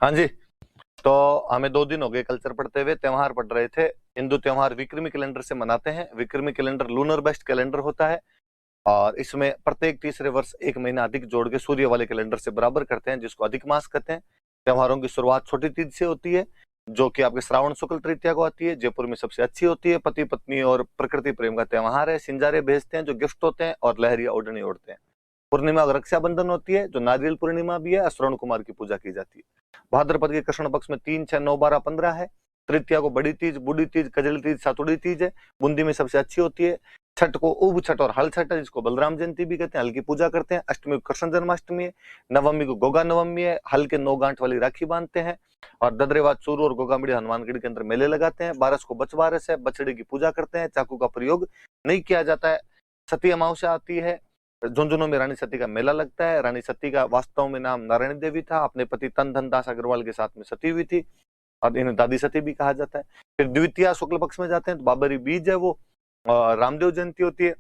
हाँ जी। तो हमें 2 दिन हो गए कल्चर पढ़ते हुए, त्योहार पढ़ रहे थे। हिंदू त्योहार विक्रमी कैलेंडर से मनाते हैं। विक्रमी कैलेंडर लूनर बेस्ड कैलेंडर होता है और इसमें प्रत्येक तीसरे वर्ष 1 महीना अधिक जोड़ के सूर्य वाले कैलेंडर से बराबर करते हैं, जिसको अधिक मास कहते हैं। त्योहारों की शुरुआत छोटी तीज से होती है, जो कि आपके श्रावण शुक्ल तृतीया को आती है। जयपुर में सबसे अच्छी होती है। पति पत्नी और प्रकृति प्रेम का त्योहार है। सिंजारे भेजते हैं जो गिफ्ट होते हैं और लहरिया ओढ़नी ओढ़ते हैं। पूर्णिमा और रक्षाबंधन होती है, जो नारियल पूर्णिमा भी है। श्रवण कुमार की पूजा की जाती है। भाद्रपद के कृष्ण पक्ष में 3, 6, 9, 12, 15 है। तृतीया को बड़ी तीज, बूढ़ी तीज, कजली तीज, सातुड़ी तीज है। बूंदी में सबसे अच्छी होती है। छठ को उब छठ और हल छठ है, जिसको बलराम जयंती भी कहते हैं। हल की पूजा करते हैं। अष्टमी को कृष्ण जन्माष्टमी है। नवमी को गोगा नवमी है। हल के 9 गांठ वाली राखी बांधते हैं और ददरेवाद चूरू और गोगामिड़ी हनुमानगढ़ के अंदर मेले लगाते हैं। बारस को बचबारस है, बछड़े की पूजा करते हैं। चाकू का प्रयोग नहीं किया जाता है। सती अमावस्या आती है। झुंझुनू में रानी सती का मेला लगता है। रानी सती का वास्तव में नाम नारायणी देवी था। अपने पति तन धन दास अग्रवाल के साथ में सती हुई थी और इन्हें दादी सती भी कहा जाता है। फिर द्वितीया शुक्ल पक्ष में जाते हैं तो बाबरी बीज है वो। रामदेव जयंती होती है।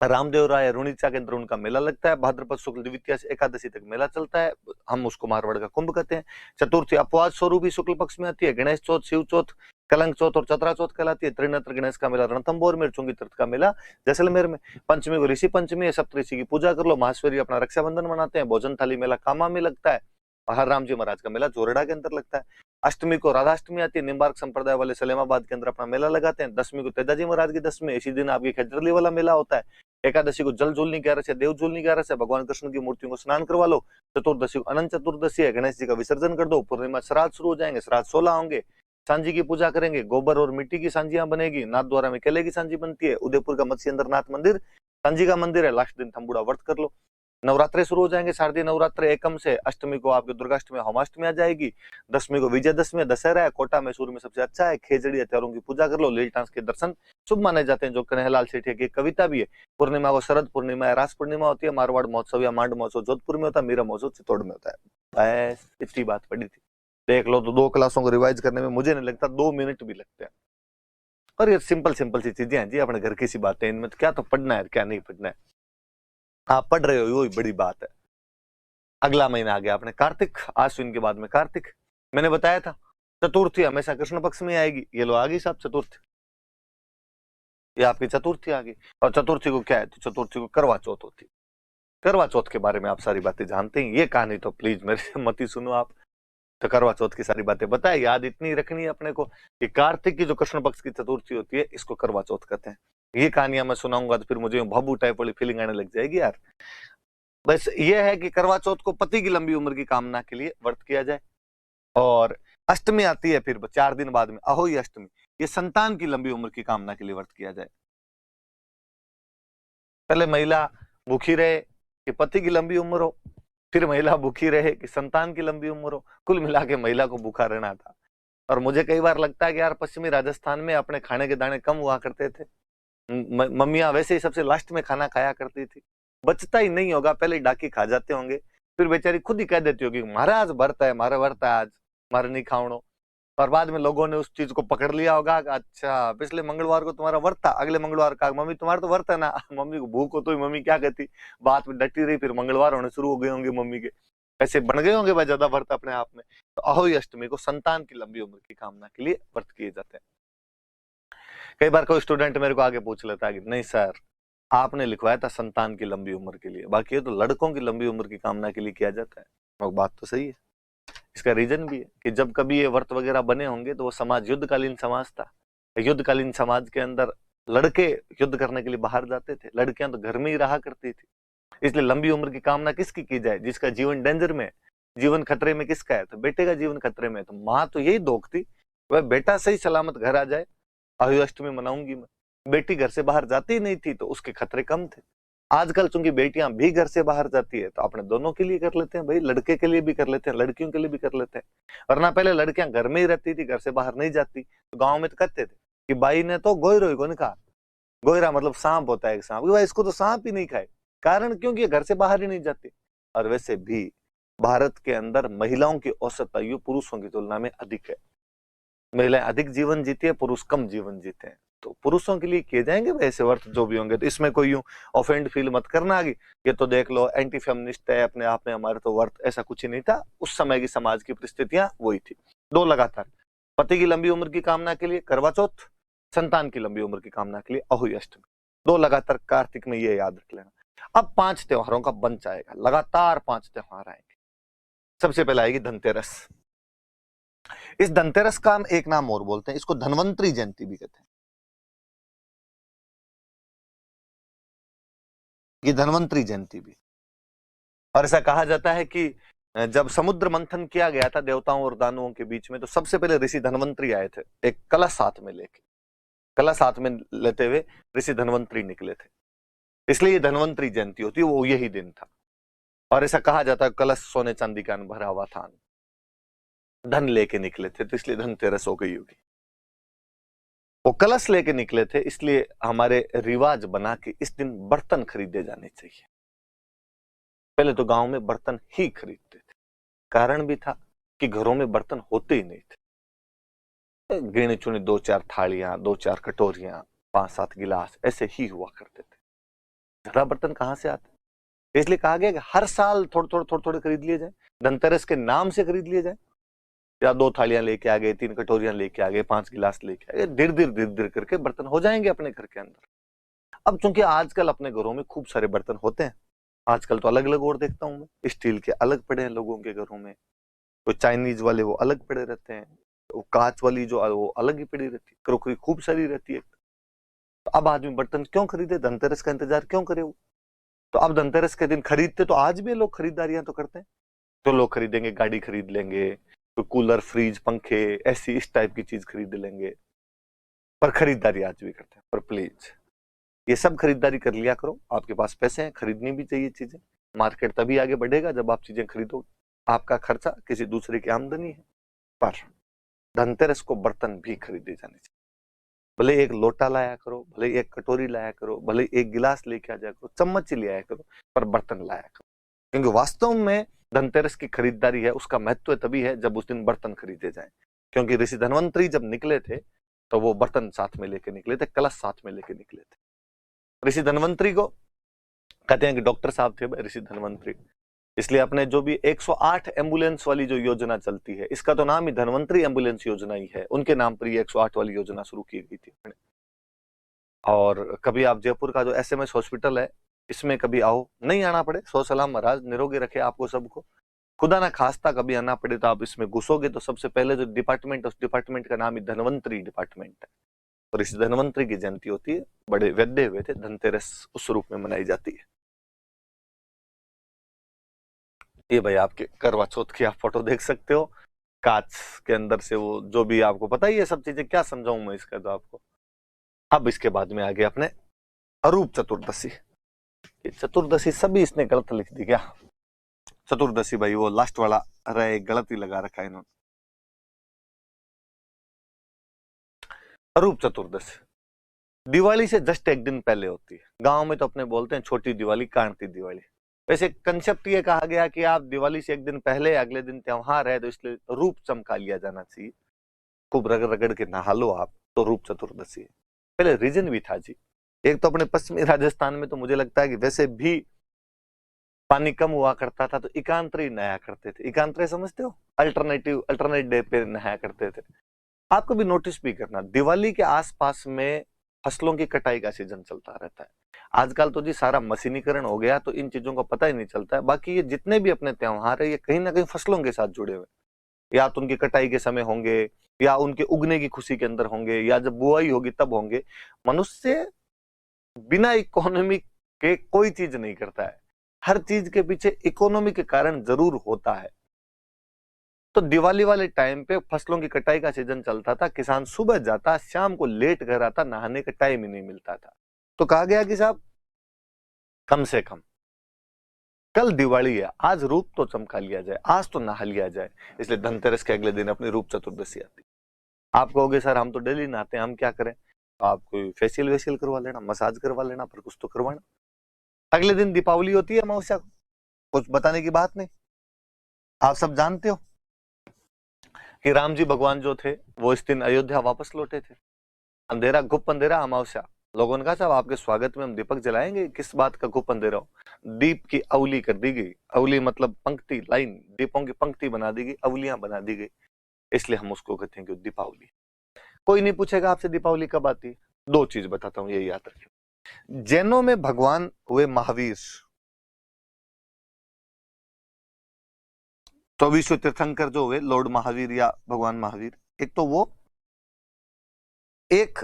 रामदेव राय रुणीचा के अंदर उनका मेला लगता है। भाद्रपद शुक्ल द्वितीया से एकादशी तक मेला चलता है। हम उसको मारवाड़ का कुंभ कहते हैं। चतुर्थी अपवाद स्वरूप ही शुक्ल पक्ष में आती है। गणेश चौथ, शिव चौथ, कलंक चौथ और चतरा चौथ कहलाती है। त्रिनेत्र गणेश का मेला रणथंभौर में, चुंगी तीर्थ का मेला जैसलमेर में। पंचमी को ऋषि पंचमी है, सप्तऋषि की पूजा कर लो। महाश्वरी अपना रक्षाबंधन मनाते हैं। भोजन थाली मेला कामा में लगता है। हर राम जी महाराज का मेला जोरडा के अंदर लगता है। अष्टमी को राधाष्टमी आती है। निम्बार्क संप्रदाय वाले सलेमाबाद के अंदर अपना मेला लगाते हैं। दसवीं को तेजाजी महाराज की दसवीं, इसी दिन आपकी खजरली वाला मेला होता है। एकादशी को जल झूलनी 11 से, देव झूलनी 11 से, भगवान कृष्ण की मूर्तियों को स्नान करवा लो। चतुर्दशी को अनंत चतुर्दशी है, गणेश जी का विसर्जन कर दो। पूर्णिमा श्राद्ध शुरू हो जाएंगे, श्राद्ध 16 होंगे। सांझी की पूजा करेंगे। गोबर और मिट्टी की सांझियां बनेगी। नाथ द्वारा में केले की सांझी बनती है। उदयपुर का मत्स्येंद्रनाथ मंदिर सांझी का मंदिर है। लास्ट दिन थम्बुड़ा व्रत कर लो। नवरात्रे शुरू हो जाएंगे। शारदीय नवरात्र एकम से। अष्टमी को आपकी दुर्गाष्टमी होमाष्टमी आ जाएगी। दसवीं को विजयदशमी, दशहरा है। कोटा मैसूर में सबसे अच्छा है। खेजड़ी हथियारों की पूजा कर लो। लील टांस के दर्शन शुभ माने जाते हैं, जो कन्हैयालाल सेठिया की कविता भी है। पूर्णिमा को शरद पूर्णिमा या रास पूर्णिमा होती है। मारवाड़ महोत्सव या मांड महोत्सव जोधपुर में होता है। मीरा महोत्सव चित्तौड़ में होता है। बस इतनी बात पड़ी थी। देख लो तो 2 क्लासों को रिवाइज करने में मुझे नहीं लगता 2 मिनट भी लगते हैं। और ये सिंपल सिंपल सी चीजें हैं जी, अपने घर की सी बातें। इनमें तो क्या तो पढ़ना है, क्या नहीं पढ़ना है। आप पढ़ रहे हो, वही बड़ी बात है। अगला महीना आ गया अपने कार्तिक। आश्विन के बाद में कार्तिक। मैंने बताया था चतुर्थी हमेशा कृष्ण पक्ष में आएगी। ये लो आ गई साहब चतुर्थी। ये आपकी चतुर्थी आ गई। और चतुर्थी को क्या है, तो चतुर्थी को करवा चौथ होती है। करवा चौथ के बारे में आप सारी बातें जानते हैं। ये कहानी तो प्लीज मेरे से मत ही सुनो आप। तो करवा चौथ की सारी बातें बताए, याद इतनी रखनी है अपने को कि कार्तिक की जो कृष्ण पक्ष की चतुर्थी होती है, इसको करवा चौथ कहते हैं। ये कहानियां मैं सुनाऊंगा तो फिर मुझे भाबू टाइप वाली फीलिंग आने लग जाएगी यार। बस ये है कि करवा चौथ को पति की लंबी उम्र की कामना के लिए व्रत किया जाए। और अष्टमी आती है फिर 4 दिन बाद में, अहोई अष्टमी। ये संतान की लंबी उम्र की कामना के लिए व्रत किया जाए। पहले महिला भूखी रहे कि पति की लंबी उम्र हो, फिर महिला भूखी रहे कि संतान की लंबी उम्र हो। कुल मिला के महिला को भूखा रहना था। और मुझे कई बार लगता है कि यार पश्चिमी राजस्थान में अपने खाने के दाने कम हुआ करते थे। मम्मियां वैसे ही सबसे लास्ट में खाना खाया करती थी। बचता ही नहीं होगा, पहले ही डाकी खा जाते होंगे। फिर बेचारी खुद ही कह देती होगी मारा आज व्रत है, मारा व्रत है आज, मारे नहीं खावणो। और बाद में लोगों ने उस चीज को पकड़ लिया होगा कि अच्छा पिछले मंगलवार को तुम्हारा व्रत था, अगले मंगलवार का मम्मी तुम्हारा तो व्रत है ना। मम्मी को भूख हो तो मम्मी क्या कहती, बात में डटी रही। फिर मंगलवार होने शुरू हो गए होंगे मम्मी के, ऐसे बन गए होंगे भाई ज्यादा व्रत अपने आप में। तो अहोई अष्टमी को संतान की लंबी उम्र की कामना के लिए व्रत किए जाते हैं। कई बार कोई स्टूडेंट मेरे को आगे पूछ लेता है कि नहीं सर, आपने लिखवाया था संतान की लंबी उम्र के लिए, बाकी ये तो लड़कों की लंबी उम्र की कामना के लिए किया जाता है। और बात तो सही है। इसका रीजन भी है कि जब कभी ये व्रत वगैरह बने होंगे तो वो समाज युद्धकालीन समाज था। युद्धकालीन समाज के अंदर लड़के युद्ध करने के लिए बाहर जाते थे, लड़कियां तो घर में ही रहा करती थी। इसलिए लंबी उम्र की कामना किसकी की जाए, जिसका जीवन डेंजर में है, जीवन खतरे में किसका है, तो बेटे का जीवन खतरे में है। तो माँ तो यही दोखती वह बेटा सही सलामत घर आ जाए। आयु अष्टमी मनाऊंगी मैं। बेटी घर से बाहर जाती ही नहीं थी तो उसके खतरे कम थे। आजकल चूंकि बेटियां भी घर से बाहर जाती है तो अपने दोनों के लिए कर लेते हैं भाई, लड़के के लिए भी कर लेते हैं, लड़कियों के लिए भी कर लेते हैं। वरना पहले लड़कियां घर में ही रहती थी, घर से बाहर नहीं जाती। तो गांव में तो कहते थे कि बाई ने तो गोयरो को नहीं कहा। गोयरा मतलब सांप होता है, एक सांप, भाई इसको तो सांप ही नहीं खाए। कारण क्योंकि ये घर से बाहर ही नहीं जाती। और वैसे भी भारत के अंदर महिलाओं की औसत आयु पुरुषों की तुलना में अधिक है। महिलाएं अधिक जीवन जीती है, पुरुष कम जीवन जीते हैं। तो पुरुषों के लिए किए जाएंगे वैसे व्रत जो भी होंगे। तो इसमें कोई यूं ऑफेंड फील मत करना आगे, ये तो देख लो एंटी फेमिनिस्ट है अपने आप में, हमारे तो व्रत ऐसा कुछ ही नहीं था। उस समय की समाज की परिस्थितियां वही थी। 2 लगातार पति की लंबी उम्र की कामना के लिए करवा चौथ, संतान की लंबी उम्र की कामना के लिए अहोई अष्टमी। 2 लगातार कार्तिक में, ये याद रख लेना। अब 5 त्योहारों का बंच आएगा, लगातार 5 त्योहार आएंगे। सबसे पहले आएगी धनतेरस। इस धनतेरस का हम एक नाम और बोलते हैं, इसको धनवंतरी जयंती भी कहते हैं। ये धनवंतरी जयंती भी, और ऐसा कहा जाता है कि जब समुद्र मंथन किया गया था देवताओं और दानवों के बीच में, तो सबसे पहले ऋषि धनवंतरी आए थे, एक कलश साथ में लेके, कलश साथ में लेते हुए ऋषि धनवंतरी निकले थे, इसलिए ये धनवंतरी जयंती होती है, वो यही दिन था। और ऐसा कहा जाता है कलश सोने चांदी का भरा हुआ था, धन लेके निकले थे, तो इसलिए धनतेरस हो गई होगी। वो कलश लेके निकले थे, इसलिए हमारे रिवाज बना कि इस दिन बर्तन खरीदे जाने चाहिए। पहले तो गांव में बर्तन ही खरीदते थे, कारण भी था कि घरों में बर्तन होते ही नहीं थे। गिनी चुनी 2-4 थालियां, 2-4 कटोरियां, 5-7 गिलास ऐसे ही हुआ करते थे। ज्यादा बर्तन कहां से आते, इसलिए कहा गया कि हर साल थोड़े थोड़े खरीद लिए जाए, धनतेरस के नाम से खरीद लिए जाए। या 2 थालियां लेके आ गए, 3 कटोरियां लेके आ गए, 5 गिलास लेके आ गए, धीरे धीरे करके बर्तन हो जाएंगे अपने घर के अंदर। अब चूंकि आजकल अपने घरों में खूब सारे बर्तन होते हैं, आजकल तो अलग अलग और देखता हूं मैं, स्टील के अलग पड़े हैं लोगों के घरों में, तो चाइनीज वाले वो अलग पड़े रहते हैं, वो कांच वाली जो वो अलग ही पड़ी रहती है, क्रोकरी खूब सारी रहती है। तो अब आदमी बर्तन क्यों खरीदे, धनतेरस का इंतजार क्यों करे वो। तो अब धनतेरस के दिन खरीदते, तो आज भी लोग खरीदारियां तो करते हैं, तो लोग खरीदेंगे, गाड़ी खरीद लेंगे, तो कूलर, फ्रिज, पंखे, ऐसी इस टाइप की चीज खरीद लेंगे, पर खरीदारी आज भी करते हैं। पर प्लीज ये सब खरीदारी कर लिया करो, आपके पास पैसे हैं, खरीदनी भी चाहिए चीजें। मार्केट तभी आगे बढ़ेगा जब आप चीजें खरीदोगे, आपका खर्चा किसी दूसरे की आमदनी है। पर धनतेरस को बर्तन भी खरीदे जाने चाहिए, भले एक लोटा लाया करो, भले एक कटोरी लाया करो, भले एक गिलास लेके आ जाया करो, चम्मच ही ले आया करो, पर बर्तन लाया करो। क्योंकि वास्तव में धनतेरस की खरीदारी है, उसका महत्व तभी है जब उस दिन बर्तन खरीदे जाए। क्योंकि ऋषि धनवंतरी जब निकले थे तो वो बर्तन साथ में लेके निकले थे, कलश साथ में लेके निकले थे। ऋषि धनवंतरी को कहते हैं कि डॉक्टर साहब थे ऋषि धनवंतरी, इसलिए अपने जो भी 108 एम्बुलेंस वाली जो योजना चलती है, इसका तो नाम ही धनवंतरी एम्बुलेंस योजना ही है, उनके नाम पर ये 108 वाली योजना शुरू की गई थी। और कभी आप जयपुर का जो SMS हॉस्पिटल है, इसमें कभी आओ, नहीं आना पड़े, सो सलाम महाराज, निरोगी रखे आपको सबको, खुदा ना खास्ता कभी आना पड़े तो आप इसमें घुसोगे तो सबसे पहले जो डिपार्टमेंट है, उस डिपार्टमेंट का नाम ही धनवंतरी डिपार्टमेंट है। और इस धनवंतरी की जयंती होती है, बड़े वैद्य हुए थे, धनतेरस उस रूप में मनाई जाती है। ये भाई आपके करवा चौथ की आप फोटो देख सकते हो, कांच के अंदर से वो जो भी आपको पता ही है सब चीजें, क्या समझाऊं मैं इसका तो आपको। अब इसके बाद में आ गया अपने अरूप चतुर्दशी। ये चतुर्दशी सभी इसने गलत लिख दी क्या, चतुर्दशी भाई वो लास्ट वाला अरे गलत ही लगा रखा है इन्होंने। अरूप चतुर्दशी दिवाली से जस्ट एक दिन पहले होती है, गांव में तो अपने बोलते हैं छोटी दिवाली, कांति दिवाली। वैसे कंसेप्ट ये कहा गया कि आप दिवाली से एक दिन पहले, अगले दिन त्योहार है, तो इसलिए रूप चमका लिया जाना चाहिए, खूब रगड़ रगड़ के नहा लो आप, तो रूप चतुर्दशी है। पहले रीजन भी था जी, एक तो अपने पश्चिमी राजस्थान में तो मुझे लगता है कि वैसे भी पानी कम हुआ करता था, तो एकांतरे नहाया करते थे। एकांतरे समझते हो, अल्टरनेट डे पे नहाया करते थे। आपको भी नोटिस भी करना, दिवाली के आसपास में फसलों की कटाई का सीजन चलता रहता है। आजकल तो जी सारा मशीनीकरण हो गया, तो इन चीजों का पता ही नहीं चलता है। बाकी ये जितने भी अपने त्योहार है, ये कहीं ना कहीं फसलों के साथ जुड़े हुए, या तो उनकी कटाई के समय होंगे, या उनके उगने की खुशी के अंदर होंगे, या जब बुआई होगी तब होंगे। मनुष्य बिना इकोनॉमी के कोई चीज नहीं करता है, हर चीज के पीछे इकोनॉमी के कारण जरूर होता है। तो दिवाली वाले टाइम पे फसलों की कटाई का सीजन चलता था, किसान सुबह जाता, शाम को लेट घर आता, नहाने का टाइम ही नहीं मिलता था। तो कहा गया कि साहब कम से कम कल दिवाली है, आज रूप तो चमका लिया जाए, आज तो नहा लिया जाए। इसलिए धनतेरस के अगले दिन अपनी रूप चतुर्दशी आती। आप कहोगे सर हम तो डेली नहाते हैं, हम क्या करें। आप कोई फेशियल वेशियल करवा लेना, मसाज करवा लेना, पर कुछ तो करवाना। अगले दिन दीपावली होती है, अमावस्या को, कुछ बताने की बात नहीं। आप सब जानते हो कि राम जी भगवान जो थे वो इस दिन अयोध्या वापस लौटे थे। अंधेरा गुप अंधेरा अमावस्या। लोगों ने कहा साहब आपके स्वागत में हम दीपक जलाएंगे, किस बात का गुप अंधेरा हो? दीप की अवली कर दी गई, अवली मतलब पंक्ति, लाइन, दीपों की पंक्ति बना दी गई, अवलियां बना दी गई, इसलिए हम उसको कहते हैं कि दीपावली। कोई नहीं पूछेगा आपसे दीपावली कब आती है। दो चीज बताता हूं, ये याद रखिए। जैनों में भगवान हुए महावीर, 24वें तीर्थंकर जो हुए लॉर्ड महावीर या भगवान महावीर, एक तो वो, एक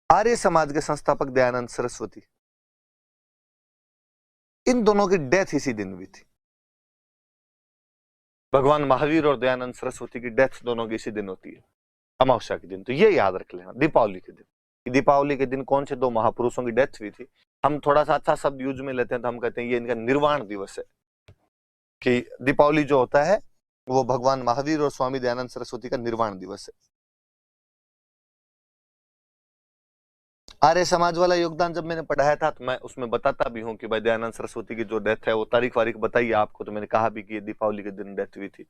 आर्य समाज के संस्थापक दयानंद सरस्वती, इन दोनों की डेथ इसी दिन हुई थी। भगवान महावीर और दयानंद सरस्वती की डेथ दोनों की इसी दिन होती है, अमावस्या के दिन। तो ये याद रख लेना दीपावली के दिन। दीपावली के दिन कौन से दो महापुरुषों की डेथ हुई थी। हम थोड़ा सा अच्छा शब्द यूज में लेते हैं तो हम कहते हैं ये इनका निर्वाण दिवस है, कि दीपावली जो होता है वो भगवान महावीर और स्वामी दयानंद सरस्वती का निर्वाण दिवस है। आर्य समाज वाला योगदान जब मैंने पढ़ाया था तो मैं उसमें बताता भी हूँ कि भाई दयानंद सरस्वती की जो डेथ है वो तारीख वारीख बताइए आपको, तो मैंने कहा भी कि ये दीपावली के दिन डेथ हुई थी।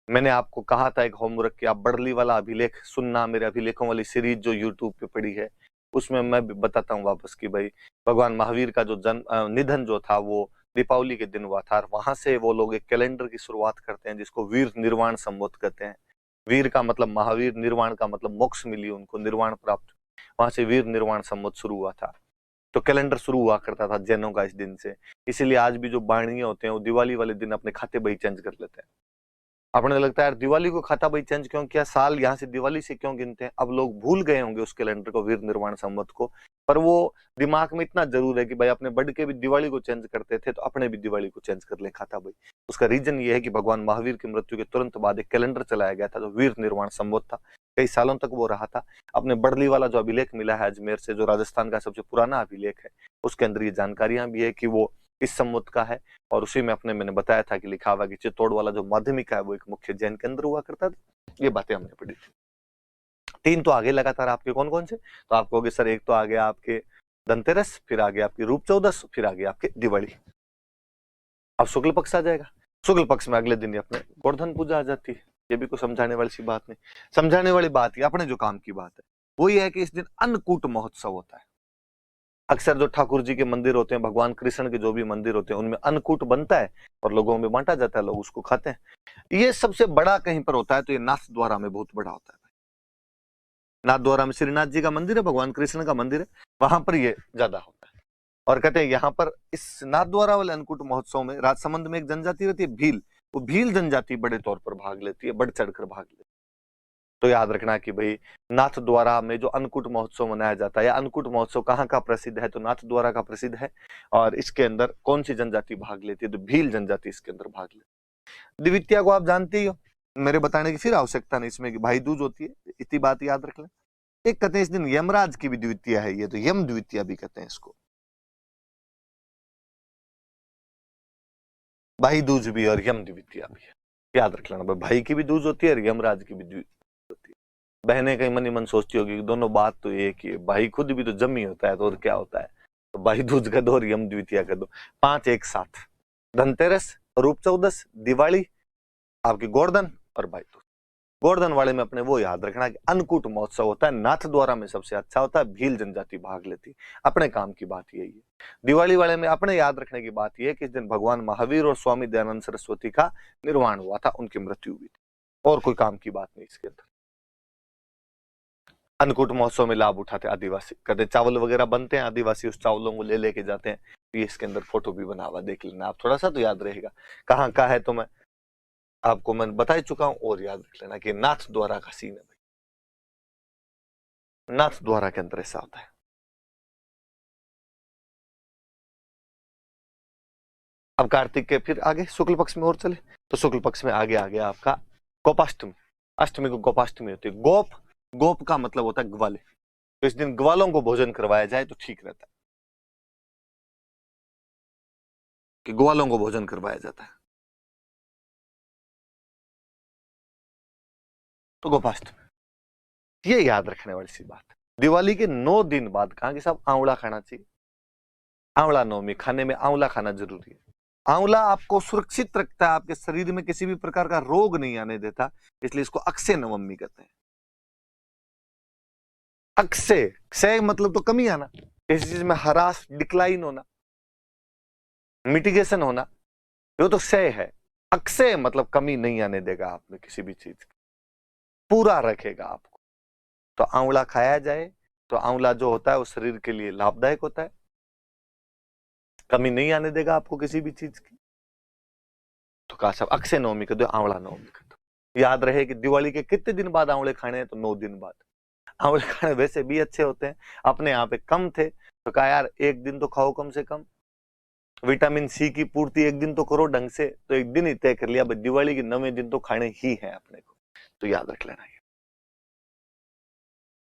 मैंने आपको कहा था एक होमवर्क कि आप बड़ली वाला अभिलेख सुनना, मेरे अभिलेखों वाली सीरीज जो यूट्यूब पे पड़ी है उसमें मैं भी बताता हूँ वापस कि भाई भगवान महावीर का जो निधन जो था वो दीपावली के दिन हुआ था। और वहां से वो लोग एक कैलेंडर की शुरुआत करते हैं जिसको वीर निर्वाण संवत कहते हैं। वीर का मतलब महावीर, निर्वाण का मतलब मोक्ष मिली उनको, निर्वाण प्राप्त, वहां से वीर निर्वाण संवत शुरू हुआ था। तो कैलेंडर शुरू हुआ करता था जैनों का इस दिन से। इसीलिए आज भी जो बाणिये होते हैं वो दिवाली वाले दिन अपने खाते बही चेंज कर लेते हैं। अपने लगता है यार दिवाली को खाता बही चेंज क्यों किया, साल यहाँ से दिवाली से क्यों गिनते हैं। अब लोग भूल गए होंगे उस कैलेंडर को, वीर निर्वाण संवत को, पर वो दिमाग में इतना जरूर है कि भाई अपने बड़ के भी दिवाली को चेंज करते थे तो अपने भी दिवाली को चेंज कर ले खाता बही। उसका रीजन ये है कि भगवान महावीर की मृत्यु के तुरंत बाद एक कैलेंडर चलाया गया था जो वीर निर्वाण संवत था। कई सालों तक वो रहा था। अपने बड़ली वाला जो अभिलेख मिला है अजमेर से, जो राजस्थान का सबसे पुराना अभिलेख है, उसके अंदर ये जानकारियां भी है कि वो इस संवत का है। और उसी में अपने मैंने बताया था कि लिखा हुआ कि चित्तौड़ वाला जो माध्यमिक है वो एक मुख्य जैन केंद्र हुआ करता था। ये बातें हमने पढ़ी थी। तीन तो आगे लगातार आपके कौन कौन से, तो आप कहोगे सर एक तो आ गया आपके धनतेरस, फिर आ गया आपकी रूप चौदस, फिर आ गया आपके दिवाली। अब शुक्ल पक्ष आ जाएगा। शुक्ल पक्ष में अगले दिन अपने गोवर्धन पूजा आ जाती है। ये भी कोई समझाने वाली सी बात नहीं। समझाने वाली बात ही अपने जो काम की बात है वो ये है कि इस दिन अन्नकूट महोत्सव होता है। अक्सर जो ठाकुर जी के मंदिर होते हैं, भगवान कृष्ण के जो भी मंदिर होते हैं, उनमें अन्नकूट बनता है और लोगों में बांटा जाता है, लोग उसको खाते हैं। ये सबसे बड़ा कहीं पर होता है तो ये नाथ द्वारा में बहुत बड़ा होता है। नाथ द्वारा में श्रीनाथ जी का मंदिर है, भगवान कृष्ण का मंदिर है, वहां पर ये ज्यादा होता है। और कहते हैं यहाँ पर इस नाथ द्वारा वाले अन्नकूट महोत्सव में राजसमंद में एक जनजाति रहती है भील, वो भील जनजाति बड़े तौर पर भाग लेती है, बढ़ चढ़कर भाग लेती है। तो याद रखना कि भाई नाथ द्वारा में जो अन्नकूट महोत्सव मनाया जाता है, या अन्नकूट महोत्सव कहाँ का प्रसिद्ध है, तो नाथ द्वारा का प्रसिद्ध है। और इसके अंदर कौन सी जनजाति भाग लेती है, तो भील जनजाति इसके अंदर भाग लेती है। द्वितीया को आप जानते ही हो, मेरे बताने की फिर आवश्यकता नहीं इसमें कि भाई दूज होती है, इतनी बात याद रख लें। एक कहते हैं इस दिन यमराज की भी द्वितीया है, ये तो यम द्वितीया भी कहते हैं इसको, भाई दूज भी और यम द्वितीया भी है। याद रख लेना, भाई की भी दूज होती है और यमराज की भी द्वितीया होती है। बहनें कहीं मन ही मन सोचती होगी कि दोनों बात तो एक ही है, भाई खुद भी तो जम ही होता है तो और क्या होता है। तो भाई दूज का दो और यम द्वितीया का दो, 5 एक साथ, धनतेरस, रूप चौदस, दिवाली, आपकी गोवर्धन और भाई दूज। गोवर्धन वाले में अपने वो याद रखना कि अन्नकूट महोत्सव होता है, नाथ द्वारा में सबसे अच्छा होता है, भील जनजाति भाग लेती। अपने काम की बात यही है। दिवाली वाले में अपने याद रखने की बात यह है कि इस दिन भगवान महावीर और स्वामी दयानंद सरस्वती का निर्वाण हुआ था, उनकी मृत्यु हुई थी, और कोई काम की बात नहीं इसके अंदर। अन्नकूट महोत्सव में लाभ उठाते आदिवासी, कहते चावल वगैरह बनते हैं, आदिवासी उस चावलों को ले लेके जाते हैं। ये इसके अंदर फोटो भी बना हुआ, देख लेना आप, थोड़ा सा तो याद रहेगा। कहाँ का है तो मैं आपको मैं बता ही चुका हूं, और याद रख लेना कि नाथ द्वारा का सीन है भाई, नाथ द्वारा के अंदर ऐसा होता है। अब कार्तिक के फिर आगे शुक्ल पक्ष में और चले, तो शुक्ल पक्ष में आगे आ गया आपका गोपाष्टमी। अष्टमी को गोपाष्टमी होती है। गोप, गोप का मतलब होता है ग्वाले, तो इस दिन ग्वालों को भोजन करवाया जाए तो ठीक रहता है, कि ग्वालों को भोजन करवाया जाता है, तो गोपाष्टमी। ये याद रखने वाली सी बात है। दिवाली के 9 दिन बाद कहा कि साहब आंवला खाना चाहिए, आंवला नवमी, खाने में आंवला खाना जरूरी है। आंवला आपको सुरक्षित रखता है, आपके शरीर में किसी भी प्रकार का रोग नहीं आने देता, इसलिए इसको अक्षय नवमी कहते हैं। अक्षय, क्षय मतलब तो कमी आना, किसी चीज में हरास, डिक्लाइन होना, मिटिगेशन होना, वो तो क्षय है। अक्षय मतलब कमी नहीं आने देगा आप में किसी भी चीज की, पूरा रखेगा आपको। तो आंवला खाया जाए तो आंवला जो होता है वो शरीर के लिए लाभदायक होता है, कमी नहीं आने देगा आपको किसी भी चीज की। तो कहा साहब अक्षय नवमी कर दो, आंवला नवमी कर दो। याद रहे कि दिवाली के कितने दिन बाद आंवले खाने हैं, तो 9 दिन बाद। आंवले खाने वैसे भी अच्छे होते हैं, अपने यहाँ पे कम थे तो कहा यार एक दिन तो खाओ कम से कम, विटामिन सी की पूर्ति एक दिन तो करो ढंग से, तो एक दिन ही तय कर लिया, दिवाली के 9वें दिन तो खाने ही है अपने को। तो याद रख लेना।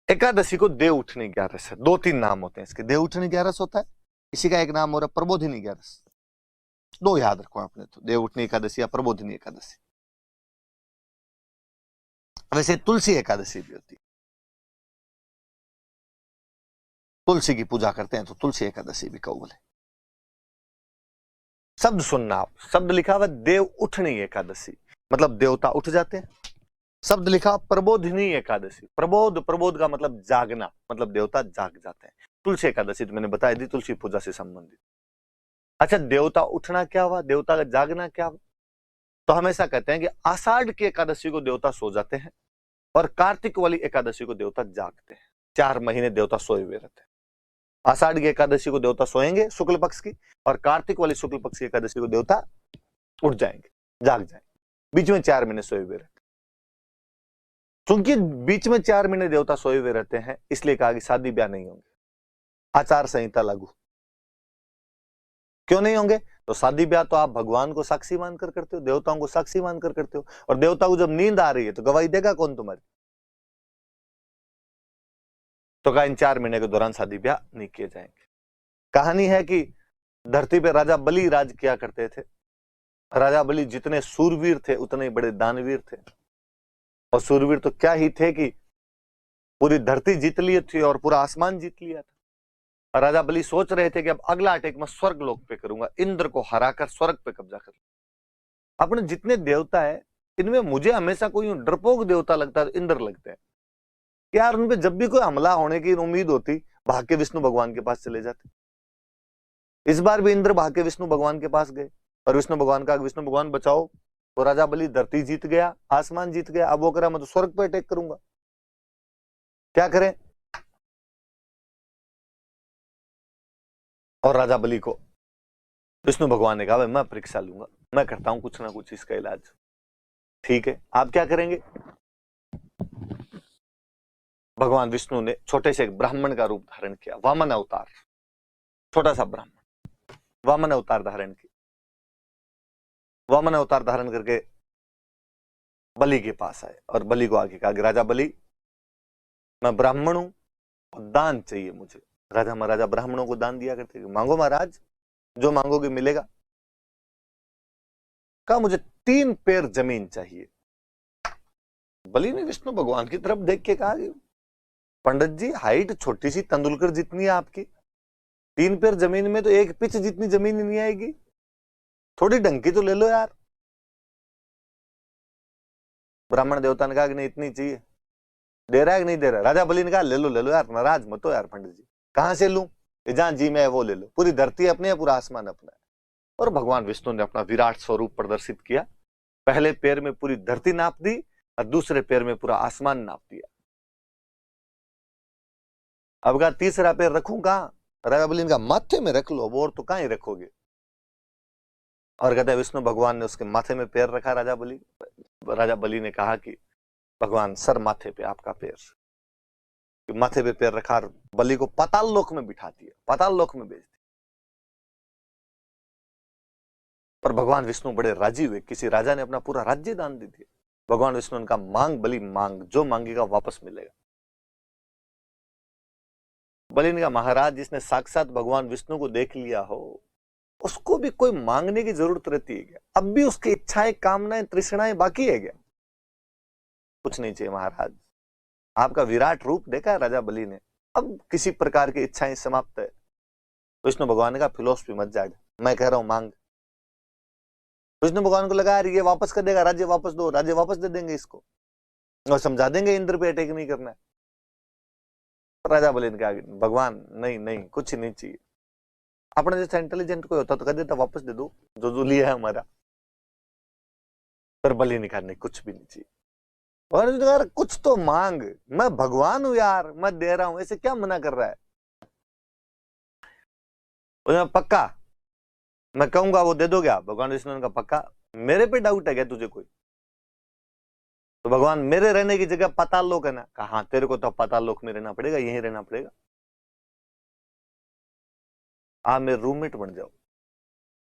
एकादशी को देव उठनी ग्यारस है, 2-3 नाम होते हैं इसके। देव उठनी ग्यारस होता है, इसी का एक नाम हो रहा है प्रबोधिनी ग्यारस। 2 याद रखो आपने, तो देव उठनी एकादशी या प्रबोधिनी एकादशी। वैसे तुलसी एकादशी भी होती है, तुलसी की पूजा करते हैं तो तुलसी एकादशी भी कहो बोले। शब्द सुनना आप, शब्द लिखा हुआ देव उठनी एकादशी, मतलब देवता उठ जाते हैं। शब्द लिखा प्रबोधिनी एकादशी, प्रबोध, प्रबोध का मतलब जागना, मतलब देवता जाग जाते हैं। तुलसी एकादशी तो मैंने बताई दी, तुलसी पूजा से संबंधित। अच्छा, देवता उठना क्या हुआ, देवता का जागना क्या हुआ? तो हमेशा कहते हैं कि आषाढ़ की एकादशी को देवता सो जाते हैं और कार्तिक वाली एकादशी को देवता जागते हैं। 4 महीने देवता सोए हुए रहते हैं। आषाढ़ की एकादशी को देवता सोएंगे शुक्ल पक्ष की, और कार्तिक वाली शुक्ल पक्ष की एकादशी को देवता उठ जाएंगे, जाग जाएंगे। बीच में 4 महीने सोए हुए रहते हैं। क्योंकि बीच में 4 महीने देवता सोए हुए रहते हैं, इसलिए कहा कि शादी ब्याह नहीं होंगे, आचार संहिता लागू। क्यों नहीं होंगे? तो शादी ब्याह तो आप भगवान को साक्षी मानकर करते हो, देवताओं को साक्षी मानकर करते हो, और देवता को जब नींद आ रही है तो गवाही देगा कौन तुम्हारी? तो कहा इन 4 महीने के दौरान शादी ब्याह नहीं किए जाएंगे। कहानी है कि धरती पे राजा बलि राज किया करते थे। राजा बलि जितने सूरवीर थे उतने ही बड़े दानवीर थे, और सूरवीर तो क्या ही थे कि पूरी धरती जीत ली थी और पूरा आसमान जीत लिया था। राजा बलि सोच रहे थे कि अब अगला अटैक मैं स्वर्ग लोक पे करूंगा, इंद्र को हराकर स्वर्ग पे कब्जा कर। अपने जितने देवता है इनमें मुझे हमेशा कोई डरपोक देवता लगता है, इंद्र लगते हैं। यार उनपे जब भी कोई हमला होने की उम्मीद होती, भाग के विष्णु भगवान के पास चले जाते। इस बार भी इंद्र भाग के विष्णु भगवान के पास गए और विष्णु भगवान का विष्णु भगवान बचाओ। तो राजा बलि धरती जीत गया, आसमान जीत गया, अब वो करा मैं तो स्वर्ग पे अटैक करूंगा, क्या करें? और राजा बलि को विष्णु भगवान ने कहा मैं परीक्षा लूंगा, मैं करता हूं कुछ ना कुछ इसका इलाज। ठीक है, आप क्या करेंगे? भगवान विष्णु ने छोटे से एक ब्राह्मण का रूप धारण किया, वामन अवतार, छोटा सा ब्राह्मण, वामन अवतार धारण किया। वामन अवतार धारण करके बलि के पास आए और बलि को आगे कहा कि राजा बलि, मैं ब्राह्मण हूं और दान चाहिए मुझे। राजा महाराजा ब्राह्मणों को दान दिया करते, मांगो महाराज, जो मांगोगे मिलेगा। कहा मुझे 3 पैर जमीन चाहिए। बलि ने विष्णु भगवान की तरफ देख के कहा कि पंडित जी, हाइट छोटी सी तेंदुलकर जितनी है आपकी, 3 पैर जमीन में तो 1 पिच जितनी जमीन ही नहीं आएगी, थोड़ी ढंग तो ले लो यार। ब्राह्मण देवता ने कहा कि नहीं इतनी चाहिए। दे रहा है कि नहीं दे रहा? राजा बलि ने कहा ले लो यार, नाराज मत हो यार पंडित जी। कहां से लूं? जहां जी में है वो ले लो, पूरी धरती अपनी है, पूरा आसमान अपना है। और भगवान विष्णु ने अपना विराट स्वरूप प्रदर्शित किया। पहले पैर में पूरी धरती नाप दी और दूसरे पैर में पूरा आसमान नाप दिया। अब कहा तीसरा पैर रखूं कहां? राजा बलि ने कहा माथे में रख लो, और तो कहां ही रखोगे। और कहते हैं विष्णु भगवान ने उसके माथे में पैर रखा। राजा बलि ने कहा कि भगवान सर माथे पे आपका पैर, माथे पे पैर रखा, बलि को पाताल लोक में बिठा दिया, पाताल लोक में भेज दिया। पर भगवान विष्णु बड़े राजी हुए, किसी राजा ने अपना पूरा राज्य दान दे दिया। भगवान विष्णु ने कहा मांग बलि मांग, जो मांगेगा वापस मिलेगा। बलि ने कहा महाराज, जिसने साक्षात भगवान विष्णु को देख लिया हो उसको भी कोई मांगने की जरूरत रहती है क्या? अब भी उसकी इच्छाएं, कामनाएं, तृष्णाएं बाकी है क्या? कुछ नहीं चाहिए महाराज, आपका विराट रूप देखा है राजा बलि ने, अब किसी प्रकार की इच्छाएं समाप्त है। विष्णु भगवान ने कहा फिलोसफी मत जाएगा, मैं कह रहा हूं मांग। विष्णु भगवान को लगा ये वापस कर देगा, राज्य वापस दो, राज्य वापस दे देंगे इसको और समझा देंगे इंद्र पे अटैक नहीं करना है। राजा बलि ने कहा भगवान नहीं नहीं कुछ नहीं चाहिए, अपने जैसा इंटेलिजेंट कोई होता तो कह देता वापस दे दो जो जो लिया है हमारा। पर बलि ने कहा नहीं कुछ भी नहीं चाहिए। और यार कुछ तो मांग, मैं भगवान हूं यार, मैं दे रहा हूं, ऐसे क्या मना कर रहा है। पक्का मैं कहूंगा वो दे दो क्या? भगवान विष्णु ने कहा पक्का। मेरे पे डाउट है क्या तुझे कोई? तो भगवान मेरे रहने की जगह पाताल लोक है ना? कहा हाँ तेरे को तो पाताल लोक में रहना पड़ेगा, यहीं रहना पड़ेगा। आप मेरे रूममेट बन जाओ,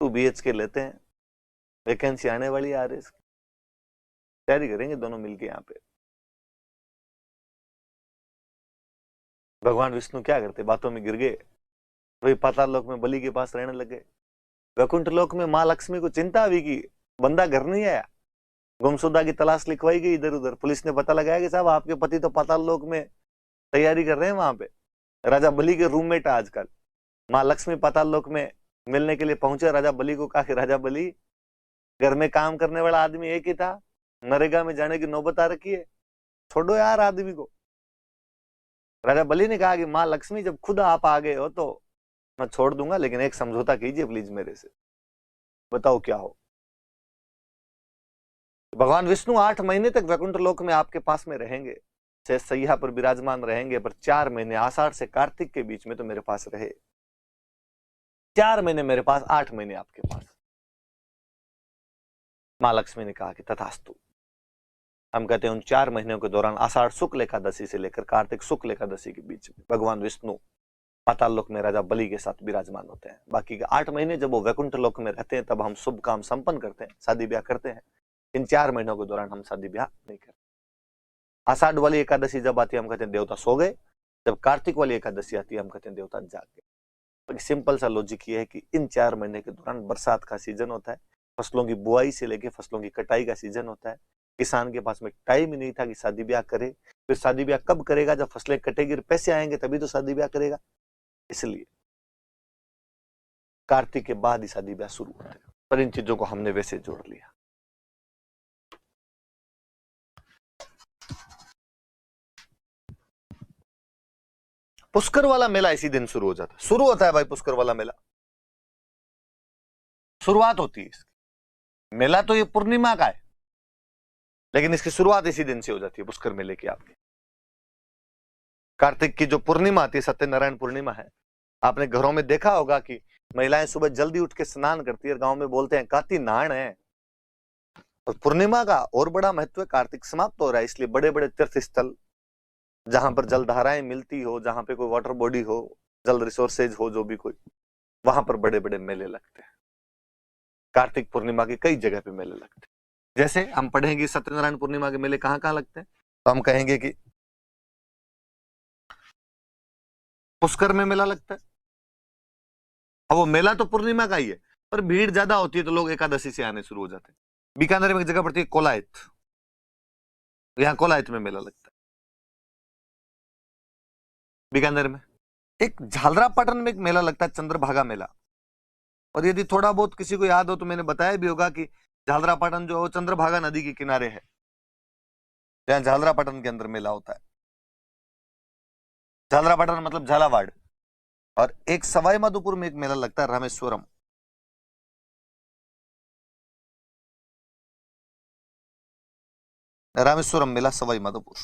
2 BHK लेते हैं, वैकेंसी आने वाली है RS की, तैयारी करेंगे दोनों मिलके यहाँ पे। भगवान विष्णु क्या करते, बातों में गिर गए, वही पाताल लोक में बलि के पास रहने लगे। वैकुंठ लोक में माँ लक्ष्मी को चिंता हुई कि बंदा घर नहीं आया, गुमशुदा की तलाश लिखवाई गई इधर उधर। पुलिस ने पता लगाया कि साहब आपके पति तो पाताल लोक में तैयारी कर रहे हैं वहां पे, राजा बलि के रूममेट है आजकल। माँ लक्ष्मी पाताल लोक में मिलने के लिए पहुंचे। राजा बलि को कहा कि राजा बलि, घर में काम करने वाला आदमी एक ही था, नरेगा में जाने की नौबत आ रखी है, छोड़ो यार आदमी को। राजा बलि ने कहा कि माँ लक्ष्मी जब खुद आप आ गए हो तो मैं छोड़ दूंगा, लेकिन एक समझौता कीजिए प्लीज मेरे से, बताओ क्या हो। भगवान विष्णु 8 महीने तक वैकुंठ लोक में आपके पास में रहेंगे, शेष सैया पर विराजमान रहेंगे, पर 4 महीने आषाढ़ से कार्तिक के बीच में तो मेरे पास रहे। 4 महीने मेरे पास, 8 महीने आपके पास। माँ लक्ष्मी ने कहा कि तथास्तु। हम कहते हैं उन 4 महीनों के दौरान आषाढ़ शुक्ल एकादशी से लेकर कार्तिक शुक्ल एकादशी के बीच में भगवान विष्णु पाताल लोक में राजा बलि के साथ विराजमान होते हैं। बाकी के 8 महीने जब वो वैकुंठ लोक में रहते हैं तब हम शुभ काम संपन्न करते हैं, शादी ब्याह करते हैं। इन 4 महीनों के दौरान हम शादी ब्याह नहीं करते। आषाढ़ वाली एकादशी जब आती है हम कहते हैं देवता सो गए, जब कार्तिक वाली एकादशी आती है हम कहते हैं देवता जाग गए। सिंपल सा लॉजिक ये है कि इन 4 महीने के दौरान बरसात का सीजन होता है, फसलों की बुआई से लेकर फसलों की कटाई का सीजन होता है। किसान के पास में टाइम ही नहीं था कि शादी ब्याह करे, फिर शादी ब्याह कब करेगा? जब फसलें कटेगी, पैसे आएंगे तभी तो शादी ब्याह करेगा। इसलिए कार्तिक के बाद ही शादी ब्याह शुरू होते हैं। पर इन चीजों को हमने वैसे जोड़ लिया। पुष्कर वाला मेला इसी दिन शुरू हो जाता है, शुरू होता है भाई पुष्कर वाला मेला, शुरुआत होती है इसकी। मेला तो ये पूर्णिमा का है, लेकिन इसकी शुरुआत इसी दिन से हो जाती है पुष्कर मेले की। आपके कार्तिक की जो पूर्णिमा आती है, सत्यनारायण पूर्णिमा है, आपने घरों में देखा होगा कि महिलाएं सुबह जल्दी उठ के स्नान करती है, गांव में बोलते हैं काती नान है। और पूर्णिमा का और बड़ा महत्व है, कार्तिक समाप्त हो रहा है इसलिए बड़े बड़े तीर्थ स्थल जहां पर जलधाराएं मिलती हो, जहां पे कोई वाटर बॉडी हो, जल रिसोर्सेज हो, जो भी कोई, वहां पर बड़े बड़े मेले लगते हैं। कार्तिक पूर्णिमा के कई जगह पे मेले लगते हैं। जैसे हम पढ़ेंगे सत्यनारायण पूर्णिमा के मेले कहां कहां लगते हैं, तो हम कहेंगे कि पुष्कर में मेला लगता है। अब वो मेला तो पूर्णिमा का ही है, पर भीड़ ज्यादा होती है तो लोग एकादशी से आने शुरू हो जाते हैं। बीकानेर में एक जगह पड़ती है कोलायत, यहाँ कोलायत में मेला लगता है। बीकानेर में एक झालरापाटन में एक मेला लगता है, चंद्रभागा मेला। और यदि थोड़ा बहुत किसी को याद हो तो मैंने बताया भी होगा कि झालरापाटन जो चंद्रभागा नदी के किनारे है, जहाँ झालरापाटन के अंदर मेला होता है। झालरापाटन मतलब झालावाड़। और एक सवाई माधोपुर में एक मेला लगता है, रामेश्वरम। रामेश्वरम मेला, सवाई माधोपुर।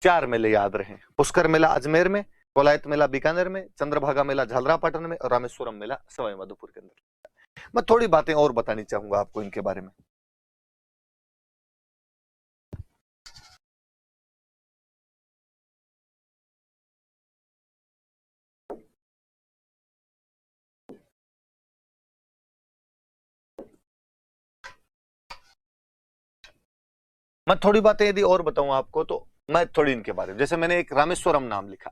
चार मेले याद रहे, पुष्कर मेला अजमेर में, कोलायत मेला बीकानेर में, चंद्रभागा मेला झालरापाटन में, और रामेश्वरम मेला सवाई माधोपुर के अंदर। मैं थोड़ी बातें और बतानी चाहूंगा आपको इनके बारे में। मैं थोड़ी बातें यदि और बताऊं आपको तो मैं थोड़ी इनके बारे में, जैसे मैंने एक रामेश्वरम नाम लिखा,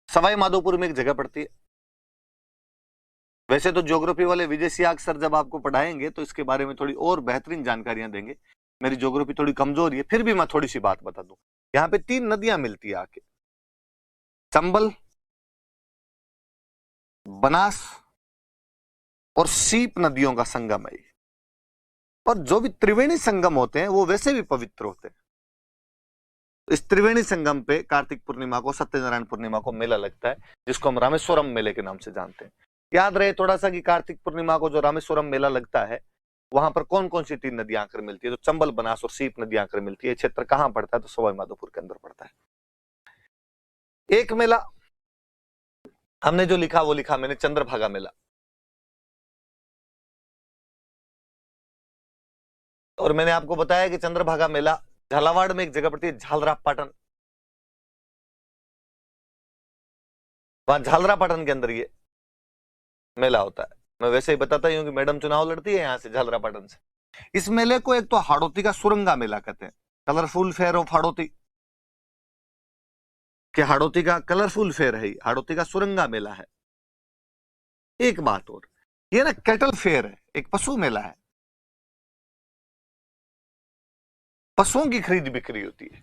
सवाई माधोपुर में एक जगह पड़ती है। वैसे तो ज्योग्राफी वाले विजय सियाग सर जब आपको पढ़ाएंगे तो इसके बारे में थोड़ी और बेहतरीन जानकारियां देंगे। मेरी ज्योग्राफी थोड़ी कमजोर है, फिर भी मैं थोड़ी सी बात बता दूं। यहाँ पे 3 नदियां मिलती है आके, चंबल, बनास और सीप नदियों का संगम है। और जो भी त्रिवेणी संगम होते हैं वो वैसे भी पवित्र होते हैं। इस त्रिवेणी संगम पे कार्तिक पूर्णिमा को, सत्यनारायण पूर्णिमा को मेला लगता है, जिसको हम रामेश्वरम मेले के नाम से जानते हैं। याद रहे थोड़ा सा कि कार्तिक पूर्णिमा को जो रामेश्वरम मेला लगता है, वहां पर कौन कौन सी 3 नदियां आकर मिलती है? तो चंबल, बनास और सीप नदियां आकर मिलती है। क्षेत्र कहां पड़ता है? तो सवाई माधोपुर के अंदर पड़ता है। एक मेला हमने जो लिखा वो लिखा मैंने, चंद्रभागा मेला। और मैंने आपको बताया कि चंद्रभागा मेला झालावाड़ में एक जगह पड़ती है, झालरा पाटन। वहां झालरा पाटन के अंदर ये मेला होता है। मैं वैसे ही बताता ही हूँ कि मैडम चुनाव लड़ती है यहाँ से, झालरा पाटन से। इस मेले को एक तो हाड़ौती का सुरंगा मेला कहते हैं, कलरफुल फेयर ऑफ हाड़ौती, कि हाड़ौती का कलरफुल फेयर है, हाड़ौती का सुरंगा मेला है। एक बात और, ये ना कैटल फेयर है, एक पशु मेला है। पशुओं की खरीद बिक्री होती है।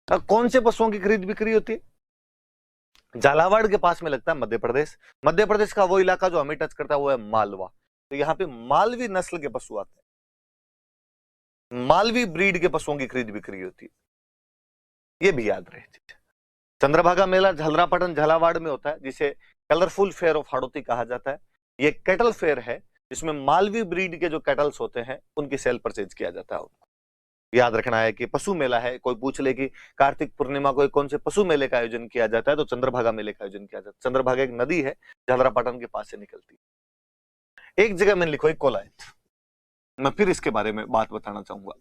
अब कौन से पशुओं की खरीद बिक्री होती है? झालावाड़ के पास में लगता है मध्य प्रदेश। मध्य प्रदेश का वो इलाका जो हमें टच करता है वो है मालवा। तो यहाँ पे मालवी नस्ल के पशु आते हैं, मालवी ब्रीड के पशुओं की खरीद बिक्री होती है, ये भी याद रहे। चंद्रभागा मेला झालरापाटन झालावाड़ में होता है, जिसे कलरफुल फेयर ऑफ हाड़ौती कहा जाता है। ये कैटल फेयर है, जिसमें मालवी ब्रीड के जो कैटल्स होते हैं उनकी सेल परचेज किया जाता है। उनको याद रखना है कि पशु मेला है। कोई पूछ ले कि कार्तिक पूर्णिमा को कौन से पशु मेले का आयोजन किया जाता है, तो चंद्रभागा मेले का आयोजन किया जाता है। चंद्रभागा एक नदी है, झालरापाटन के पास से निकलती है। एक जगह मैंने लिखो है कोलायत, मैं फिर इसके बारे में बात बताना चाहूंगा।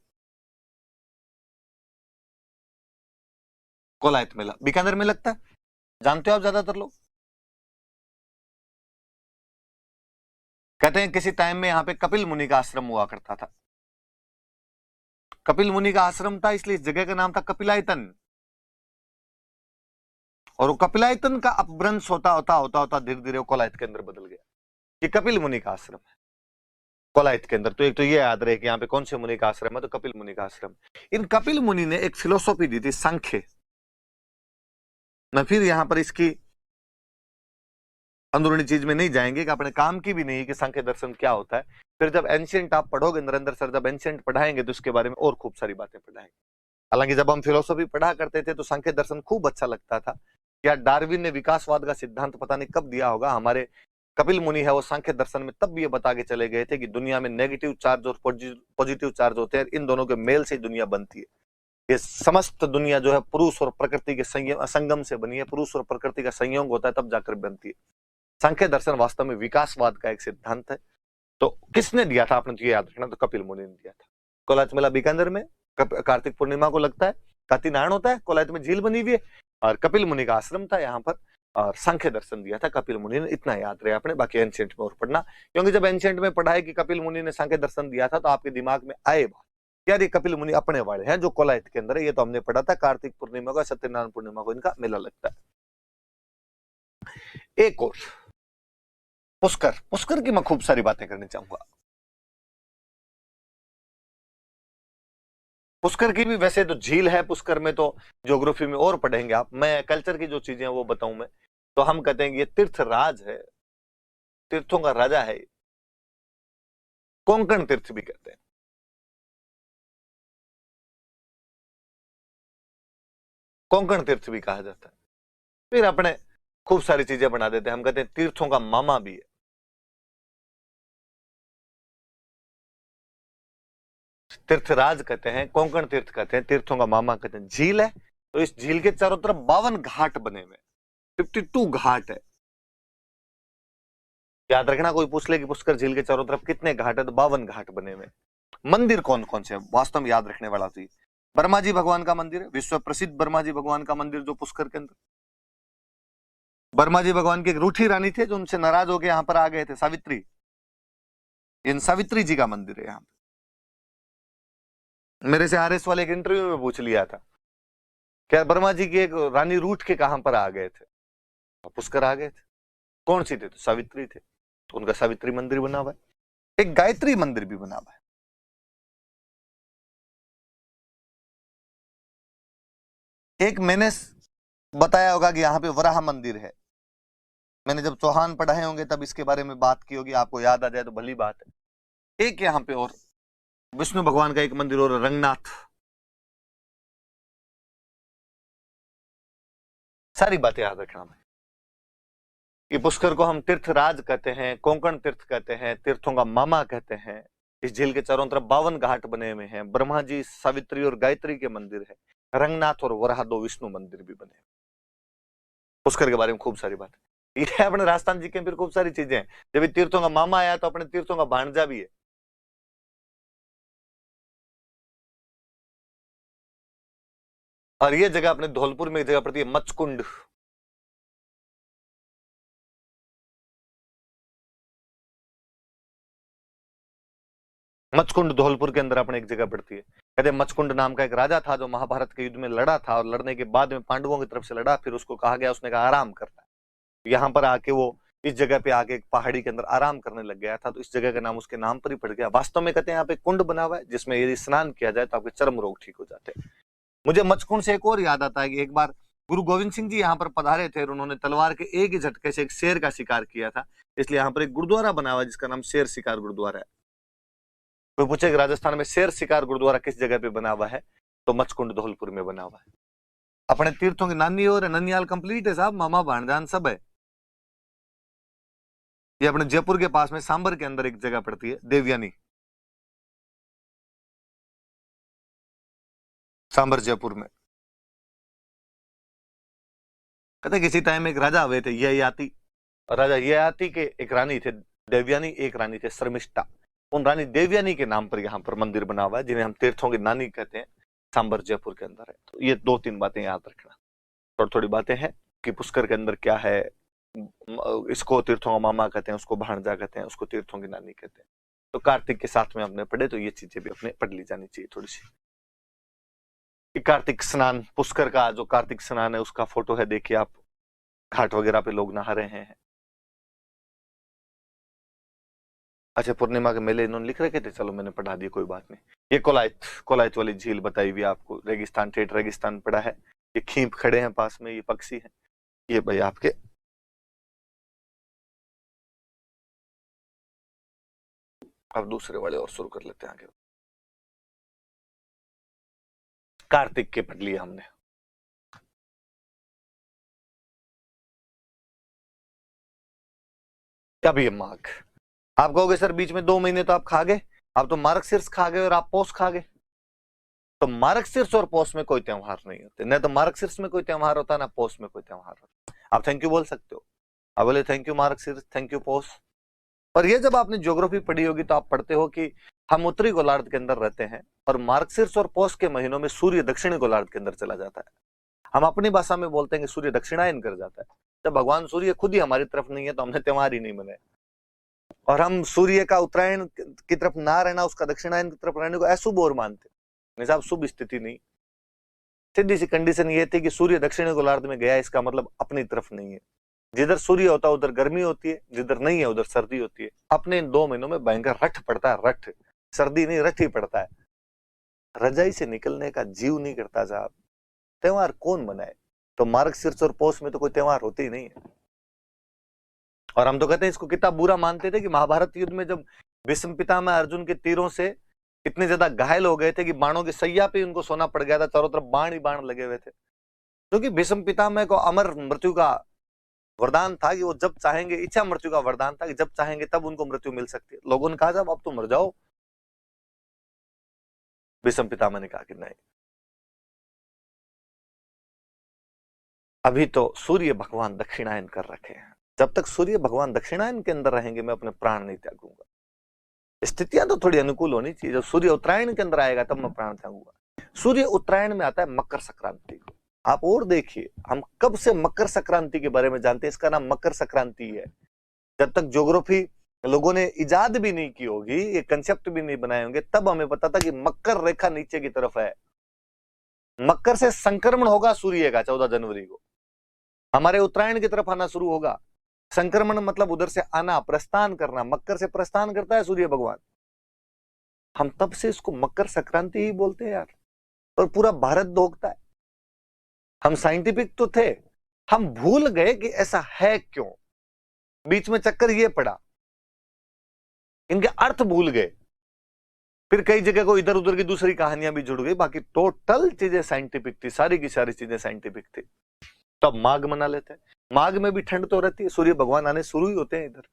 कोलायत मेला बीकानेर में लगता है, जानते हो आप ज्यादातर लोग। कहते हैं किसी टाइम में यहाँ पे कपिल मुनि का आश्रम हुआ करता था। कपिल मुनि का आश्रम था, इसलिए इस जगह का नाम था कपिलायतन। और वो कपिलायतन का अपभ्रंश होता होता होता होता धीरे धीरे कोलायत के अंदर बदल गया। ये कपिल मुनि का आश्रम है कोलायत के अंदर। तो एक तो ये याद रहे कि यहाँ पे कौन से मुनि का आश्रम है, तो कपिल मुनि का आश्रम। इन कपिल मुनि ने एक फिलोसॉफी दी थी, सांख्य। मैं फिर यहां पर इसकी अंदरूनी चीज में नहीं जाएंगे, कि अपने काम की भी नहीं कि सांख्य दर्शन क्या होता है। फिर जब एंशियंट आप पढ़ोगे, नरेंद्र सर जब एंशियंट पढ़ाएंगे तो उसके बारे में और खूब सारी बातें पढ़ाएंगे। हालांकि जब हम फिलोसॉफी पढ़ा करते थे तो सांख्य दर्शन खूब अच्छा लगता था। क्या डार्विन ने विकासवाद का सिद्धांत पता नहीं कब दिया होगा, हमारे कपिल मुनि है वो सांख्य दर्शन में तब भी ये बता के चले गए थे कि दुनिया में नेगेटिव चार्ज और पॉजिटिव चार्ज होते हैं, इन दोनों के मेल से दुनिया बनती है। ये समस्त दुनिया जो है पुरुष और प्रकृति के संगम से बनी है, पुरुष और प्रकृति का संयोग होता है तब जाकर बनती है। सांख्य दर्शन वास्तव में विकासवाद का एक सिद्धांत है। तो किसने दिया था, आपने तो ये याद रखना, तो कपिल मुनि ने दिया था। कोलायत मेला बीकानेर में कार्तिक पूर्णिमा को लगता है। कातिनारायण होता है, कोलायत में झील बनी हुई है, और कपिल मुनि का आश्रम था यहाँ पर, और सांख्य दर्शन दिया था कपिल मुनि ने। इतना याद रहे आपने, बाकी एंशिएंट में और पढ़ना, क्योंकि जब एंशिएंट में पढ़ा है कि कपिल मुनि ने सांख्य दर्शन दिया था तो आपके दिमाग में आए बात, यार ये कपिल मुनि अपने वाले हैं जो कोलायत के अंदर है। ये तो हमने पढ़ा था, कार्तिक पूर्णिमा को, सत्यनारायण पूर्णिमा को इनका मेला लगता है। एक और पुष्कर, पुष्कर की मैं खूब सारी बातें करनी चाहूंगा। पुष्कर की भी वैसे तो झील है, पुष्कर में तो ज्योग्राफी में और पढ़ेंगे आप, मैं कल्चर की जो चीजें हैं वो बताऊं मैं। तो हम कहते हैं कि ये तीर्थ राज है, तीर्थों का राजा है। कोंकण तीर्थ भी कहते हैं। कोंकण तीर्थ भी कहा जाता है। फिर अपने खूब सारी चीजें बना देते हैं, हम कहते हैं तीर्थों का मामा भी है। तीर्थराज कहते हैं, कोंकण तीर्थ कहते हैं, तीर्थों का मामा कहते हैं। झील है तो इस झील के चारों तरफ 52 घाट बने हुए, 52 घाट है। याद रखना, कोई पूछ ले कि पुष्कर झील के चारों तरफ कितने घाट है, तो 52 घाट बने हुए। मंदिर कौन कौन से वास्तव में याद रखने वाला थी। ब्रह्मा जी भगवान का मंदिर है, विश्व प्रसिद्ध ब्रह्मा जी भगवान का मंदिर जो पुष्कर के अंदर। ब्रह्मा जी भगवान की एक रूठी रानी थे जो उनसे नाराज होकर यहाँ पर आ गए थे, सावित्री। इन सावित्री जी का मंदिर है यहाँ पे। मेरे से आरएस वाले एक इंटरव्यू में पूछ लिया था, क्या ब्रह्मा जी की एक रानी रूठ के कहां पर आ गए थे? पुष्कर आ गए थे। कौन सी थे? तो सावित्री थे, तो उनका सावित्री मंदिर बना हुआ है। एक गायत्री मंदिर भी बना हुआ है। एक मैंने बताया होगा कि यहाँ पे वराह मंदिर है। मैंने जब चौहान पढ़ाए होंगे तब इसके बारे में बात की होगी, आपको याद आ जाए तो भली बात है। एक यहाँ पे और विष्णु भगवान का एक मंदिर और रंगनाथ। सारी बातें याद रखना भाई। ये पुष्कर को हम तीर्थराज कहते हैं, कोंकण तीर्थ कहते हैं, तीर्थों का मामा कहते हैं। इस झील के चारों तरफ 52 घाट बने हुए हैं। ब्रह्मा जी, सावित्री और गायत्री के मंदिर है। रंगनाथ और वराह 2 विष्णु मंदिर भी बने। पुष्कर के बारे में खूब सारी बात है। ये अपने राजस्थान जी के फिर खूब सारी चीजें हैं। जब तीर्थों का मामा आया तो अपने तीर्थों का भांजा भी है। और ये जगह अपने धौलपुर में एक जगह पड़ती है मचकुंड। मचकुंड धौलपुर के अंदर अपने एक जगह पड़ती है। कहते हैं मचकुंड नाम का एक राजा था जो महाभारत के युद्ध में लड़ा था, और लड़ने के बाद में पांडवों की तरफ से लड़ा। फिर उसको कहा गया, उसने कहा आराम करना है। यहाँ पर आके वो इस जगह पे आके एक पहाड़ी के अंदर आराम करने लग गया था, तो इस जगह का नाम उसके नाम पर ही पड़ गया। वास्तव में कहते हैं यहाँ पे कुंड बना हुआ है जिसमें यदि स्नान किया जाए तो आपके चर्म रोग ठीक हो जाते हैं। मुझे मचकुंड से एक और याद आता है कि एक बार गुरु गोविंद सिंह जी यहाँ पर पधारे थे और उन्होंने तलवार के एक ही झटके से एक शेर का शिकार किया था। इसलिए यहाँ पर एक गुरुद्वारा बना हुआ है जिसका नाम शेर शिकार गुरुद्वारा है। कोई पूछे कि राजस्थान में शेर शिकार गुरुद्वारा किस जगह पे बना हुआ है, तो मचकुंड धौलपुर में बना हुआ है। अपने तीर्थों की नानी और ननियाल कंप्लीट है साहब, मामा भांजान सब है। ये अपने जयपुर के पास में सांबर के अंदर एक जगह पड़ती है देवयानी। सांबर जयपुर में। कहते किसी टाइम एक राजा हुए थे ययाति। राजा ययाति के एक रानी थे देवयानी, एक रानी थे शर्मिष्ठा। उन रानी देवयानी के नाम पर यहाँ पर मंदिर बना हुआ है जिन्हें हम तीर्थों की नानी कहते हैं। सांबर जयपुर के अंदर है। तो ये 2-3 बातें याद रखना। थोड़ी थोड़ी बातें हैं कि पुष्कर के अंदर क्या है। इसको तीर्थों का मामा कहते हैं, उसको भांजा कहते हैं, उसको तीर्थों की नानी कहते हैं। तो कार्तिक के साथ में हमने पढ़े, तो ये चीजें भी अपने पढ़ ली जानी चाहिए थोड़ी सी। कार्तिक स्नान, पुष्कर का जो कार्तिक स्नान है उसका फोटो है, देखिए आप। घाट वगैरह पे लोग नहा रहे हैं। अच्छा, पूर्णिमा के मेले इन्होंने लिख रखे थे, चलो मैंने पढ़ा दिया, कोई बात नहीं। ये कोलायत, कोलायत वाली झील बताई हुई आपको। रेगिस्तान, ठेठ रेगिस्तान पड़ा है। ये खींप खड़े हैं पास में, ये पक्षी है। ये भाई आपके अब दूसरे वाले और शुरू कर लेते हैं आगे। कार्तिक के पढ़ लिए हमने। अब ये माघ। आप कहोगे सर बीच में 2 महीने तो आप खा गए, आप तो मार्गशीर्ष खा गए और आप पौष खा गए। तो मार्गशीर्ष और पौष में कोई त्योहार नहीं होते। न तो मार्गशीर्ष में कोई त्योहार होता, ना पौष में कोई त्योहार होता। आप थैंक यू बोल सकते हो, आप बोले थैंक यू मार्गशीर्ष, थैंक यू पौष। पर ये जब आपने ज्योग्राफी पढ़ी होगी तो आप पढ़ते हो कि हम उत्तरी गोलार्ध के अंदर रहते हैं और मार्गशीर्ष और पौष के महीनों में सूर्य दक्षिणी गोलार्ध के अंदर चला जाता है। हम अपनी भाषा में बोलते हैं कि सूर्य दक्षिणायन कर जाता है। जब भगवान सूर्य खुद ही हमारी तरफ नहीं है तो हमने त्योहार ही नहीं मनाए। और हम सूर्य का उत्तरायण की तरफ ना रहना, उसका दक्षिणायन की तरफ रहने को अशुभ और मानते। साहब शुभ स्थिति नहीं। सीधी सी कंडीशन ये थी कि सूर्य दक्षिणी गोलार्ध में गया, इसका मतलब अपनी तरफ नहीं है। जिधर सूर्य होता है उधर गर्मी होती है, जिधर नहीं है उधर सर्दी होती है। अपने इन 2 महीनों में भयंकर रठ पड़ता है, रठ। सर्दी नहीं, रठ ही पड़ता है। रजाई से निकलने का जीव नहीं करता साहब। त्योहार कौन मनाए? तो मार्गशीर्ष और पौष में तो कोई त्योहार होते ही नहीं है। और हम तो कहते हैं इसको कितना बुरा मानते थे कि महाभारत युद्ध में जब भीष्म पितामह अर्जुन के तीरों से इतने ज्यादा घायल हो गए थे कि बाणों की सैया पे उनको सोना पड़ गया था, चारों तरफ बाण ही बाण लगे हुए थे। क्योंकि भीष्म पितामह को अमर मृत्यु का वरदान था कि वो जब चाहेंगे, इच्छा मृत्यु का वरदान था कि जब चाहेंगे तब उनको मृत्यु मिल सकती है। लोगों ने कहा जब अब तो मर जाओ। भीष्म पितामह ने कहा कि नहीं, अभी तो सूर्य भगवान दक्षिणायन कर रखे हैं। जब तक सूर्य भगवान दक्षिणायन के अंदर रहेंगे मैं अपने प्राण नहीं त्यागूंगा। स्थितियां तो थोड़ी अनुकूल होनी चाहिए। जब सूर्य उत्तरायण के अंदर आएगा तब मैं प्राण त्यागूंगा। सूर्य उत्तरायण में आता है मकर संक्रांति को। आप और देखिए, हम कब से मकर संक्रांति के बारे में जानते हैं। इसका नाम मकर संक्रांति है। जब तक ज्योग्राफी लोगों ने इजाद भी नहीं की होगी, ये कंसेप्ट भी नहीं बनाए होंगे, तब हमें पता था कि मकर रेखा नीचे की तरफ है। मकर से संक्रमण होगा सूर्य का 14 जनवरी को, हमारे उत्तरायण की तरफ आना शुरू होगा। संक्रमण मतलब उधर से आना, प्रस्थान करना। मकर से प्रस्थान करता है सूर्य भगवान। हम तब से इसको मकर संक्रांति ही बोलते हैं यार, और पूरा भारत दोगता है। हम साइंटिफिक तो थे, हम भूल गए कि ऐसा है क्यों। बीच में चक्कर ये पड़ा, इनके अर्थ भूल गए, फिर कई जगह को इधर उधर की दूसरी कहानियां भी जुड़ गई, बाकी टोटल चीजें साइंटिफिक थी, सारी की सारी चीजें साइंटिफिक थी। तो अब माघ मना लेते हैं। माघ में भी ठंड तो रहती है, सूर्य भगवान आने शुरू ही होते हैं इधर।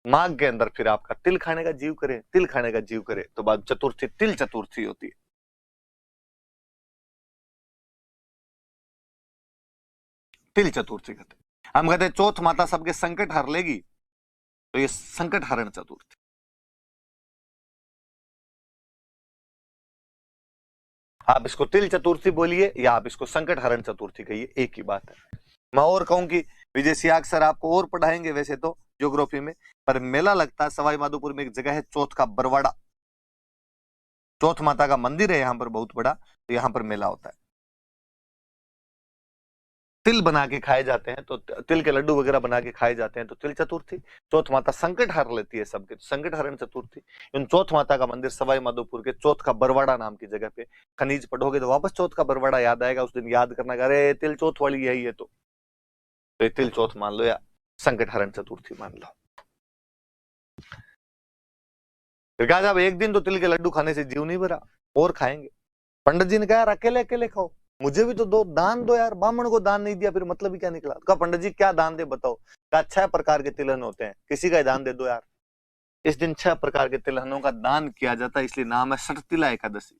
माघ के अंदर फिर आपका तिल खाने का जीव करे, तिल खाने का जीव करे तो बाद चतुर्थी, तिल चतुर्थी होती है। तिल चतुर्थी कहते हैं। हम कहते हैं चौथ माता सबके संकट हर लेगी, तो ये संकट हरण चतुर्थी। आप इसको तिल चतुर्थी बोलिए या आप इसको संकट हरण चतुर्थी कहिए, एक ही बात है। मैं और कहूं कि विजय सियाग सर आपको और पढ़ाएंगे वैसे तो ज्योग्राफी में, पर मेला लगता है सवाई माधोपुर में, एक जगह है चौथ का बरवाड़ा, चौथ माता का मंदिर है यहाँ पर बहुत बड़ा, तो यहाँ पर मेला होता है। तिल बना के खाए जाते हैं, तो तिल के लड्डू वगैरह बना के खाए जाते हैं, तो तिल चतुर्थी। चौथ माता संकट हर लेती है सबके, तो संकट हरण चतुर्थी। इन चौथ माता का मंदिर सवाई माधोपुर के चौथ का बरवाड़ा नाम की जगह पे, खनिज पढ़ोगे तो वापस चौथ का बरवाड़ा याद आएगा, उस दिन याद करना, अरे तिल चौथ वाली है ये, तो ये तिल चौथ मान लो या संकट हरण चतुर्थी मान लो। फिर कहा जब एक दिन तो तिल के लड्डू खाने से जीव नहीं भरा, और खाएंगे। पंडित जी ने कहा यार अकेले अकेले खाओ, मुझे भी तो दो, दान दो यार, ब्राह्मण को दान नहीं दिया फिर मतलब ही क्या निकला। कहा पंडित जी क्या दान दे बताओ। कहा 6 प्रकार के तिलहन होते हैं, किसी का दान दे दो यार। इस दिन 6 प्रकार के तिलहनों का दान किया जाता है, इसलिए नाम है सठतिला एकादशी।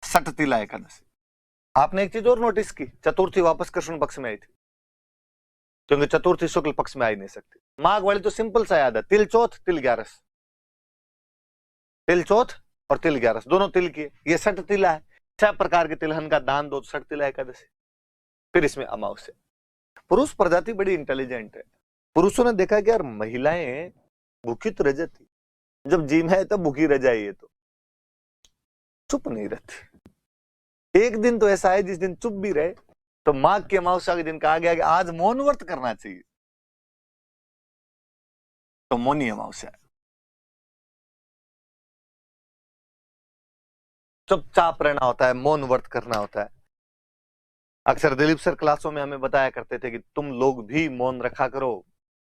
सठतिला एकादशी। आपने एक चीज और नोटिस की, चतुर्थी वापस कृष्ण पक्ष में आई थी, क्योंकि चतुर्थी शुक्ल पक्ष में आ ही नहीं सकती। माघ वाली तो सिंपल सा याद है, तिल चौथ तिल ग्यारस, तिल चौथ और तिल ग्यारस दोनों तिल की, ये सठ तिला है। 6 प्रकार के तिलहन का दान दो, सठ तिला एकादशी। फिर इसमें अमावस्या। पुरुष प्रजाति बड़ी इंटेलिजेंट है, पुरुषों ने देखा कि यार महिलाएं भूखी तो रह जाती, जब जी में है तब भूखी रह जाए, ये तो चुप नहीं रहती। एक दिन तो ऐसा है जिस दिन चुप भी रहे, तो माघ की अमावस्या के दिन कहा गया कि आज मौन व्रत करना चाहिए, तो मौनी अमावस्या। चुपचाप रहना होता है, मौन व्रत करना होता है। अक्सर दिलीप सर क्लासों में हमें बताया करते थे कि तुम लोग भी मौन रखा करो,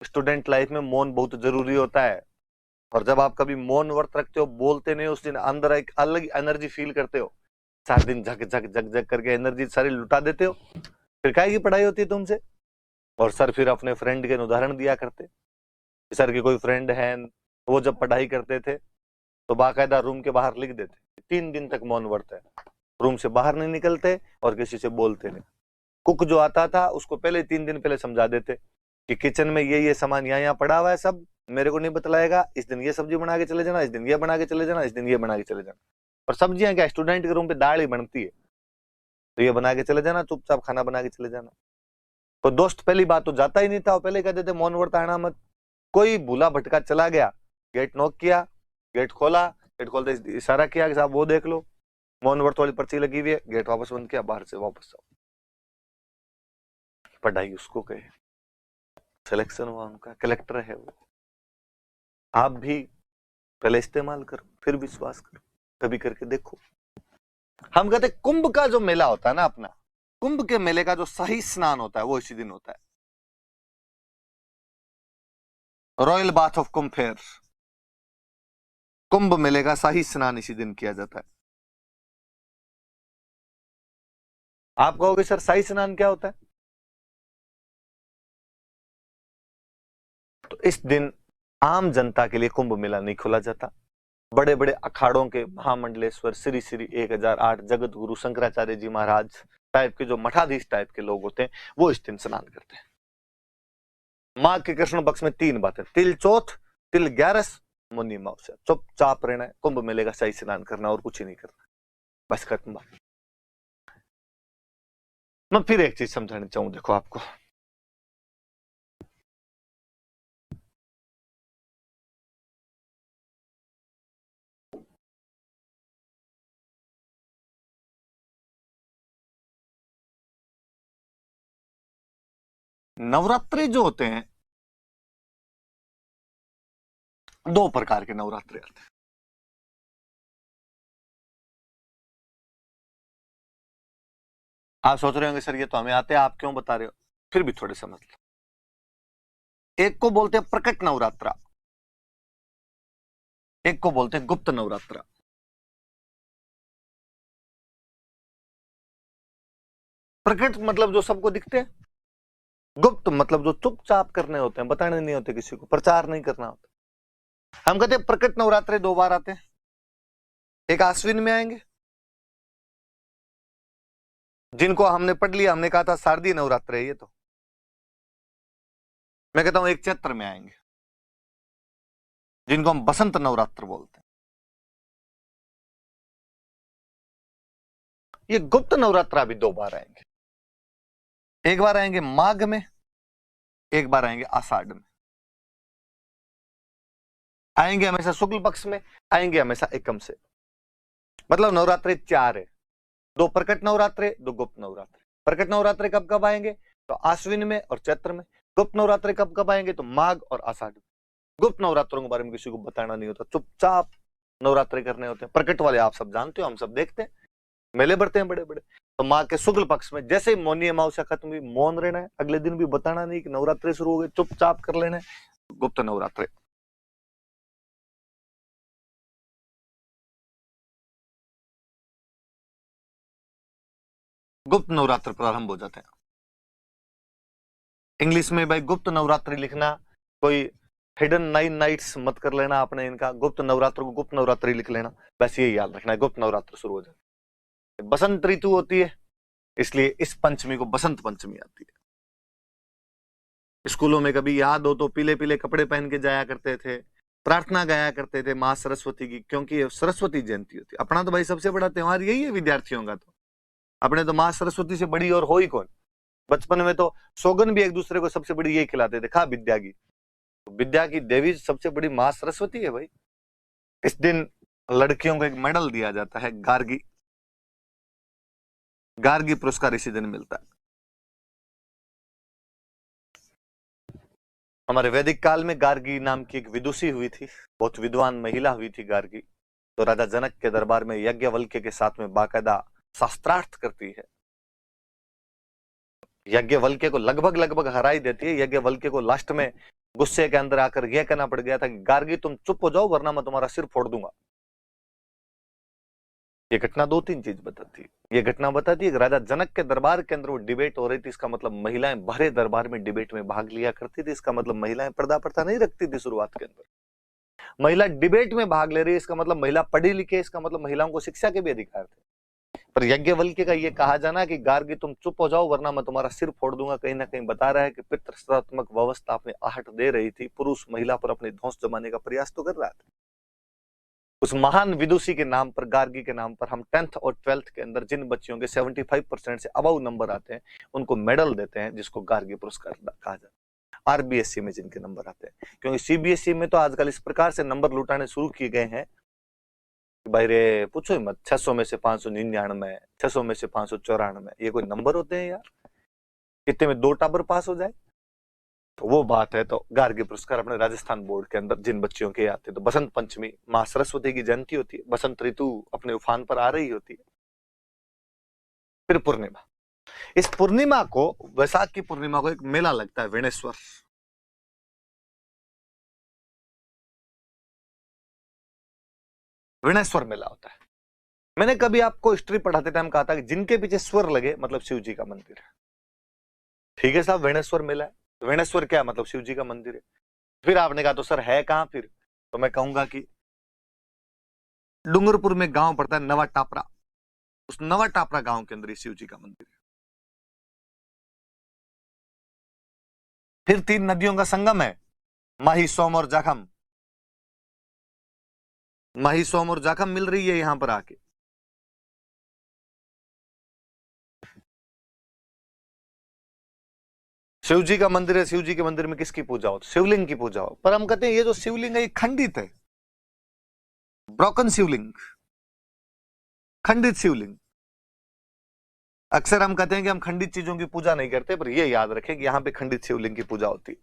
स्टूडेंट लाइफ में मौन बहुत जरूरी होता है। और जब आप कभी मौन व्रत रखते हो, बोलते नहीं, उस दिन अंदर एक अलग एनर्जी फील करते हो, सारा दिन झक झक झक झक करके एनर्जी सारी लुटा देते हो, फिर काय की पढ़ाई होती है तुमसे। और सर फिर अपने फ्रेंड के उदाहरण दिया करते, सर के कोई फ्रेंड है, वो जब पढ़ाई करते थे तो बाकायदा रूम के बाहर लिख देते 3 दिन तक मौन व्रत है, रूम से बाहर नहीं निकलते और किसी से बोलते नहीं। कुक जो आता था उसको पहले 3 दिन पहले समझा देते कि किचन में ये सामान यहाँ पड़ा हुआ है, सब मेरे को नहीं बतलाएगा, इस दिन ये सब्जी बना के चले जाना, इस दिन ये बना के चले जाना, इस दिन ये बना के चले जाना। और सब्जियां क्या, स्टूडेंट के रूम पे दाल ही बनती है, तो ये बना के चले जाना, चुपचाप खाना बना के चले जाना। तो दोस्त पहली बात तो जाता ही नहीं था, वो पहले कहते थे मौन व्रत आना मत। कोई भूला भटका चला गया, गेट नॉक किया, गेट खोला, गेट खोलते इशारा किया कि साहब वो देख लो, मौन व्रत वाली पर्ची लगी हुई है, गेट वापस बंद किया, बाहर से वापस आओ। पढ़ाई उसको कहे, सिलेक्शन हुआ उनका, कलेक्टर है वो। आप भी पहले इस्तेमाल करो, फिर विश्वास करो, कभी करके देखो। हम कहते कुंभ का जो मेला होता है ना अपना, कुंभ के मेले का जो सही स्नान होता है वो इसी दिन होता है, royal bath of Kumbh fair. Kumbh मेले का सही स्नान इसी दिन किया जाता है। आप कहोगे सर सही स्नान क्या होता है, तो इस दिन आम जनता के लिए कुंभ मेला नहीं खोला जाता। बड़े बड़े अखाड़ों के महामंडलेश्वर श्री श्री 1008 जगत गुरु शंकराचार्य जी महाराज टाइप के जो मठाधीश टाइप के लोग होते हैं, वो इस दिन स्नान करते हैं। माघ के कृष्ण पक्ष में 3 बातें, तिल चौथ, तिल ग्यारस, मुनि अमावस्या। चुपचाप रहना है, कुंभ मेले का सही स्नान करना और कुछ ही नहीं करना, बस खत्म बात। मैं फिर एक चीज समझाना चाहूं, देखो आपको नवरात्रि जो होते हैं, 2 प्रकार के नवरात्रि आते हैं। आप सोच रहे होंगे सर ये तो हमें आते हैं, आप क्यों बता रहे हो? फिर भी थोड़े समझ लो। एक को बोलते हैं प्रकट नवरात्रा, एक को बोलते हैं गुप्त नवरात्रा। प्रकट मतलब जो सबको दिखते हैं, गुप्त मतलब जो चुपचाप करने होते हैं, बताने नहीं होते, किसी को प्रचार नहीं करना होता। हम कहते हैं प्रकट नवरात्रे 2 बार आते हैं, एक आश्विन में आएंगे, जिनको हमने पढ़ लिया, हमने कहा था शारदीय नवरात्र है ये तो। मैं कहता हूं एक चैत्र में आएंगे, जिनको हम बसंत नवरात्र बोलते हैं। ये गुप्त नवरात्र भी 2 बार आएंगे, एक बार आएंगे माघ में, एक बार आएंगे आषाढ़ में। आएंगे हमेशा शुक्ल पक्ष में, आएंगे हमेशा एकम से। मतलब नवरात्रे 4 है, 2 प्रकट नवरात्रे, 2 गुप्त नवरात्रे। प्रकट नवरात्रे कब कब आएंगे? तो आश्विन में और चैत्र में। गुप्त नवरात्रे कब कब आएंगे? तो माघ और आषाढ़ में। गुप्त नवरात्रों के बारे में किसी को बताना नहीं होता, चुपचाप नवरात्रे करने होते हैं। प्रकट वाले आप सब जानते हो, हम सब देखते हैं, मेले बढ़ते हैं बड़े बड़े। तो माँ के शुक्ल पक्ष में जैसे ही मौनी अमावस्या खत्म हुई, मौन रहना है, अगले दिन भी बताना नहीं कि नवरात्रे शुरू हो गए, चुपचाप कर लेना है। गुप्त नवरात्रे। गुप्त नवरात्र प्रारंभ हो जाते हैं। इंग्लिश में भाई गुप्त नवरात्रि लिखना, कोई हिडन 9 नाइट्स मत कर लेना आपने इनका। गुप्त नवरात्र को गुप्त नवरात्रि लिख लेना, बस ये याद रखना है, गुप्त नवरात्र शुरू हो जाए। बसंत ऋतु होती है, इसलिए इस पंचमी को बसंत पंचमी आती है। स्कूलों में कभी याद हो तो पीले पीले कपड़े पहन के जाया करते थे, प्रार्थना गाया करते थे माँ सरस्वती की, क्योंकि ये सरस्वती जयंती होती है। अपना तो भाई सबसे बड़ा त्योहार यही है विद्यार्थियों का, तो अपने तो माँ सरस्वती से बड़ी और हो ही कौन। बचपन में तो सौगन भी एक दूसरे को सबसे बड़ी यही खिलाते थे, खा विद्या की। तो विद्या की देवी सबसे बड़ी माँ सरस्वती है भाई। इस दिन लड़कियों को एक मेडल दिया जाता है, गार्गी। गार्गी पुरस्कार इसी दिन मिलता है। हमारे वैदिक काल में गार्गी नाम की एक विदुषी हुई थी, बहुत विद्वान महिला हुई थी गार्गी। तो राजा जनक के दरबार में यज्ञवल्क्य के साथ में बाकायदा शास्त्रार्थ करती है। यज्ञवल्क्य को लगभग लगभग हरा ही देती है। यज्ञवल्क्य को लास्ट में गुस्से के अंदर आकर यह कहना पड़ गया था कि गार्गी तुम चुप हो जाओ वरना मैं तुम्हारा सिर फोड़ दूंगा। ये घटना 2-3 चीज बताती है। ये घटना बताती है कि राजा जनक के दरबार के अंदर वो डिबेट हो रही थी, इसका मतलब महिलाएं भरे दरबार में डिबेट में भाग लिया करती थी, इसका मतलब महिलाएं पर्दा प्रथा नहीं रखती थी शुरुआत के अंदर। महिला डिबेट में भाग ले रही है, इसका मतलब महिला पढ़ी लिखी है, इसका मतलब महिलाओं को शिक्षा के भी अधिकार थे। पर यज्ञवल्क्य का ये कहा जाना कि गार्गी तुम चुप हो जाओ वरना मैं तुम्हारा सिर फोड़ दूंगा, कहीं ना कहीं बता रहा है कि पितृसत्तात्मक व्यवस्था अपने आहट दे रही थी, पुरुष महिला पर अपने ध्वंस जमाने का प्रयास तो कर रहा था। उस महान विदुषी के नाम पर, गार्गी के नाम पर, हम 10th और 12th के अंदर जिन बच्चियों के 75% से अबव नंबर आते हैं उनको मेडल देते हैं, जिसको गार्गी पुरस्कार कहा जाता है। आरबीएसई में जिनके नंबर आते हैं, क्योंकि सीबीएसई में तो आजकल इस प्रकार से नंबर लुटाने शुरू किए गए हैं भाई रे पूछो ही मत। 600 में से 599, 600 में से 594, ये कोई नंबर होते हैं यार? कितने में 2 टाबर पास हो जाए? तो वो बात है। तो गार्गी पुरस्कार अपने राजस्थान बोर्ड के अंदर जिन बच्चियों के आते हैं, तो बसंत पंचमी माँ सरस्वती की जयंती होती है, बसंत ऋतु अपने उफान पर आ रही होती है। फिर पूर्णिमा, इस पूर्णिमा को, वैशाख की पूर्णिमा को एक मेला लगता है वेणेश्वर। वेणेश्वर मेला होता है। मैंने कभी आपको हिस्ट्री पढ़ाते टाइम कहा था कि जिनके पीछे स्वर लगे मतलब शिव जी का मंदिर है। ठीक है साहब, वेणेश्वर मेला है। वेणेश्वर क्या मतलब शिव जी का मंदिर है। फिर आपने कहा तो सर है कहां फिर? तो मैं कहूंगा कि डूंगरपुर में गांव पड़ता है नवा टापरा, उस नवा टापरा गांव के अंदर शिव जी का मंदिर है। फिर 3 नदियों का संगम है, माही, सोम और जाखम। माही, सोम और जाखम मिल रही है यहां पर आके। शिव जी का मंदिर है, शिव जी के मंदिर में किसकी पूजा हो? शिवलिंग की पूजा हो। पर हम कहते हैं ये जो शिवलिंग है ये खंडित है, ब्रोकन शिवलिंग, खंडित शिवलिंग। अक्सर हम कहते हैं कि हम खंडित चीजों की पूजा नहीं करते, पर ये याद रखें कि यहाँ पे खंडित शिवलिंग की पूजा होती है।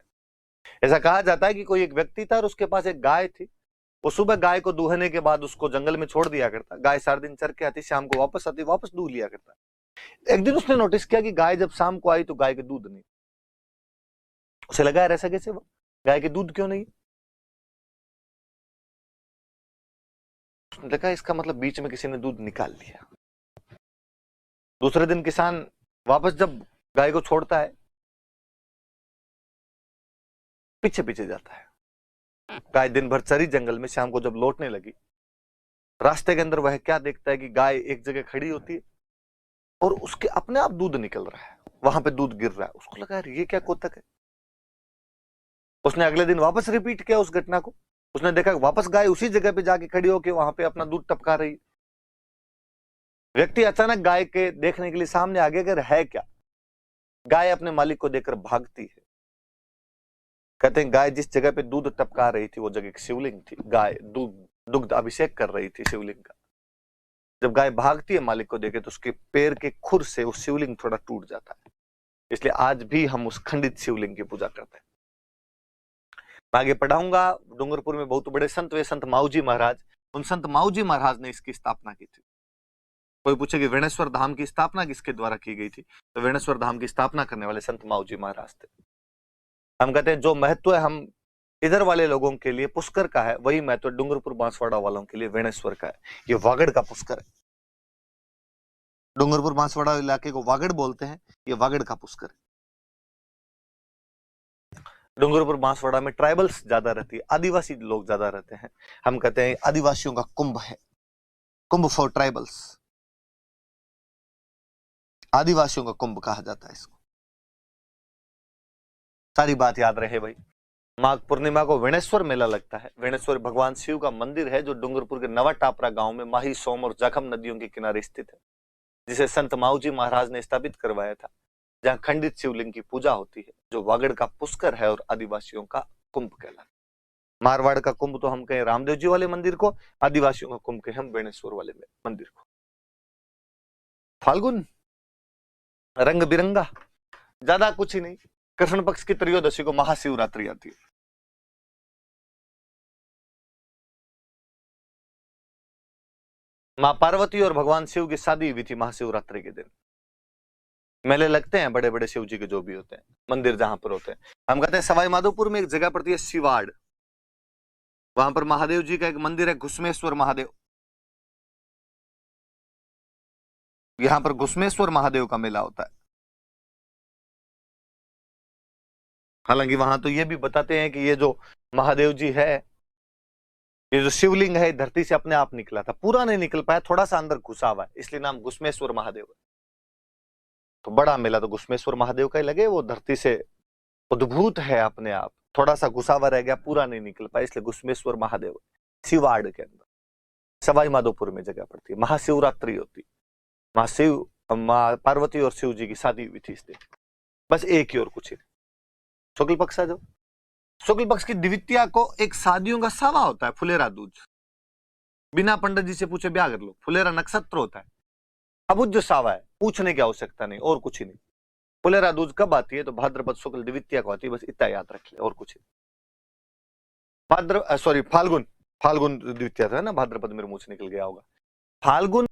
ऐसा कहा जाता है कि कोई एक व्यक्ति था और उसके पास एक गाय थी। वो सुबह गाय को दूहने के बाद उसको जंगल में छोड़ दिया करता। गाय सारा दिन चर के आती, शाम को वापस आती, वापस दूह लिया करता। एक दिन उसने नोटिस किया कि गाय जब शाम को आई तो गाय के दूध नहीं। उसे लगा यार ऐसा कैसे हुआ, गाय के दूध क्यों नहीं। उसने देखा इसका मतलब बीच में किसी ने दूध निकाल लिया। दूसरे दिन किसान वापस जब गाय को छोड़ता है, पीछे पीछे जाता है। गाय दिन भर चरी जंगल में, शाम को जब लौटने लगी, रास्ते के अंदर वह क्या देखता है कि गाय एक जगह खड़ी होती है और उसके अपने आप दूध निकल रहा है, वहां पे दूध गिर रहा है। उसको लगा यार ये क्या कोतक है। उसने अगले दिन वापस रिपीट किया उस घटना को। उसने देखा वापस गाय उसी जगह पे जाके खड़ी होकर वहां पे अपना दूध टपका रही। व्यक्ति अचानक गाय के देखने के लिए सामने आ गया, अगर है क्या। गाय अपने मालिक को देखकर भागती है। कहते हैं गाय जिस जगह पे दूध टपका रही थी वो जगह एक शिवलिंग थी। गाय दुग्ध अभिषेक कर रही थी शिवलिंग का। जब गाय भागती है मालिक को देखे तो उसके पैर के खुर से वो शिवलिंग थोड़ा टूट जाता है। इसलिए आज भी हम उस खंडित शिवलिंग की पूजा करते हैं। मैं आगे पढ़ाऊंगा। डूंगरपुर में बहुत बड़े संत वे संत माऊजी महाराज। उन संत माऊजी महाराज ने इसकी स्थापना की थी। कोई पूछे कि वेणेश्वर धाम की स्थापना किसके द्वारा की गई थी, तो वेणेश्वर धाम की स्थापना करने वाले संत माऊजी महाराज थे। हम कहते हैं जो महत्व है हम इधर वाले लोगों के लिए पुष्कर का है, वही महत्व डूंगरपुर बांसवाड़ा वालों के लिए वेणेश्वर का है। ये वागड़ का पुष्कर है। डूंगरपुर बांसवाड़ा इलाके को वागड़ बोलते हैं, ये वागड़ का पुष्कर है। डूंगरपुर बांसवाड़ा में ट्राइबल्स ज्यादा रहती है, आदिवासी लोग ज्यादा रहते हैं। हम कहते हैं आदिवासियों का कुंभ है, कुंभ फॉर ट्राइबल्स। आदिवासियों का कुंभ कहा जाता है इसको। सारी बात याद रहे भाई। माघ पूर्णिमा को वेणेश्वर मेला लगता है। वेणेश्वर भगवान शिव का मंदिर है जो डूंगरपुर के नवा टापरा गांव में माही, सोम और जाखम नदियों के किनारे स्थित है, जिसे संत माऊजी महाराज ने स्थापित करवाया था, जहां खंडित शिवलिंग की पूजा होती है, जो वागड़ का पुष्कर है और आदिवासियों का कुंभ कहलाता है। मारवाड़ का कुंभ तो हम कहें रामदेव जी वाले मंदिर को, आदिवासियों का कुंभ कहें हम वेणेश्वर वाले मंदिर को। फाल्गुन रंग बिरंगा, ज्यादा कुछ ही नहीं। कृष्ण पक्ष की त्रयोदशी को महाशिवरात्रि आती है। मां पार्वती और भगवान शिव की शादी हुई थी महाशिवरात्रि के दिन। मेले लगते हैं बड़े बड़े शिव जी के जो भी होते हैं, मंदिर जहां पर होते हैं। हम कहते हैं सवाई माधोपुर में एक जगह पड़ती है शिवाड़, वहां पर महादेव जी का एक मंदिर है, घुसमेश्वर महादेव। यहां पर घुसमेश्वर महादेव का मेला होता है। हालांकि वहां तो ये भी बताते हैं कि ये जो महादेव जी है, ये जो शिवलिंग है, धरती से अपने आप निकला था, पूरा नहीं निकल पाया, थोड़ा सा अंदर घुसा हुआ है, इसलिए नाम घुसमेश्वर महादेव है। तो बड़ा मेला तो घुसमेश्वर महादेव का ही लगे, वो धरती से उद्भूत है अपने आप, थोड़ा सा घुसा हुआ रह गया, पूरा नहीं निकल पाया, इसलिए घुसमेश्वर महादेव शिवाड़ के अंदर सवाई माधोपुर में जगह पड़ती है। महाशिवरात्रि होती, महाशिव माँ पार्वती और शिव जी की शादी हुई थी इस दिन। बस एक ही और कुछ ही। शुक्ल पक्ष आ जाओ। शुक्ल पक्ष की द्वितीया को एक शादियों का सावा होता है, फुलेरा दूज। बिना पंडित जी से पूछे ब्याह कर लो। फुलेरा नक्षत्र होता है, अबुझ जो सावा है, पूछने की आवश्यकता नहीं, और कुछ ही नहीं। फुलेरा दूज कब आती है तो भाद्रपद शुक्ल द्वितीया को आती है, बस इतना याद रख ले, और कुछ नहीं। फाल्गुन, फाल्गुन द्वितीया था ना, भाद्रपद मेरे मुंह से निकल गया होगा। फाल्गुन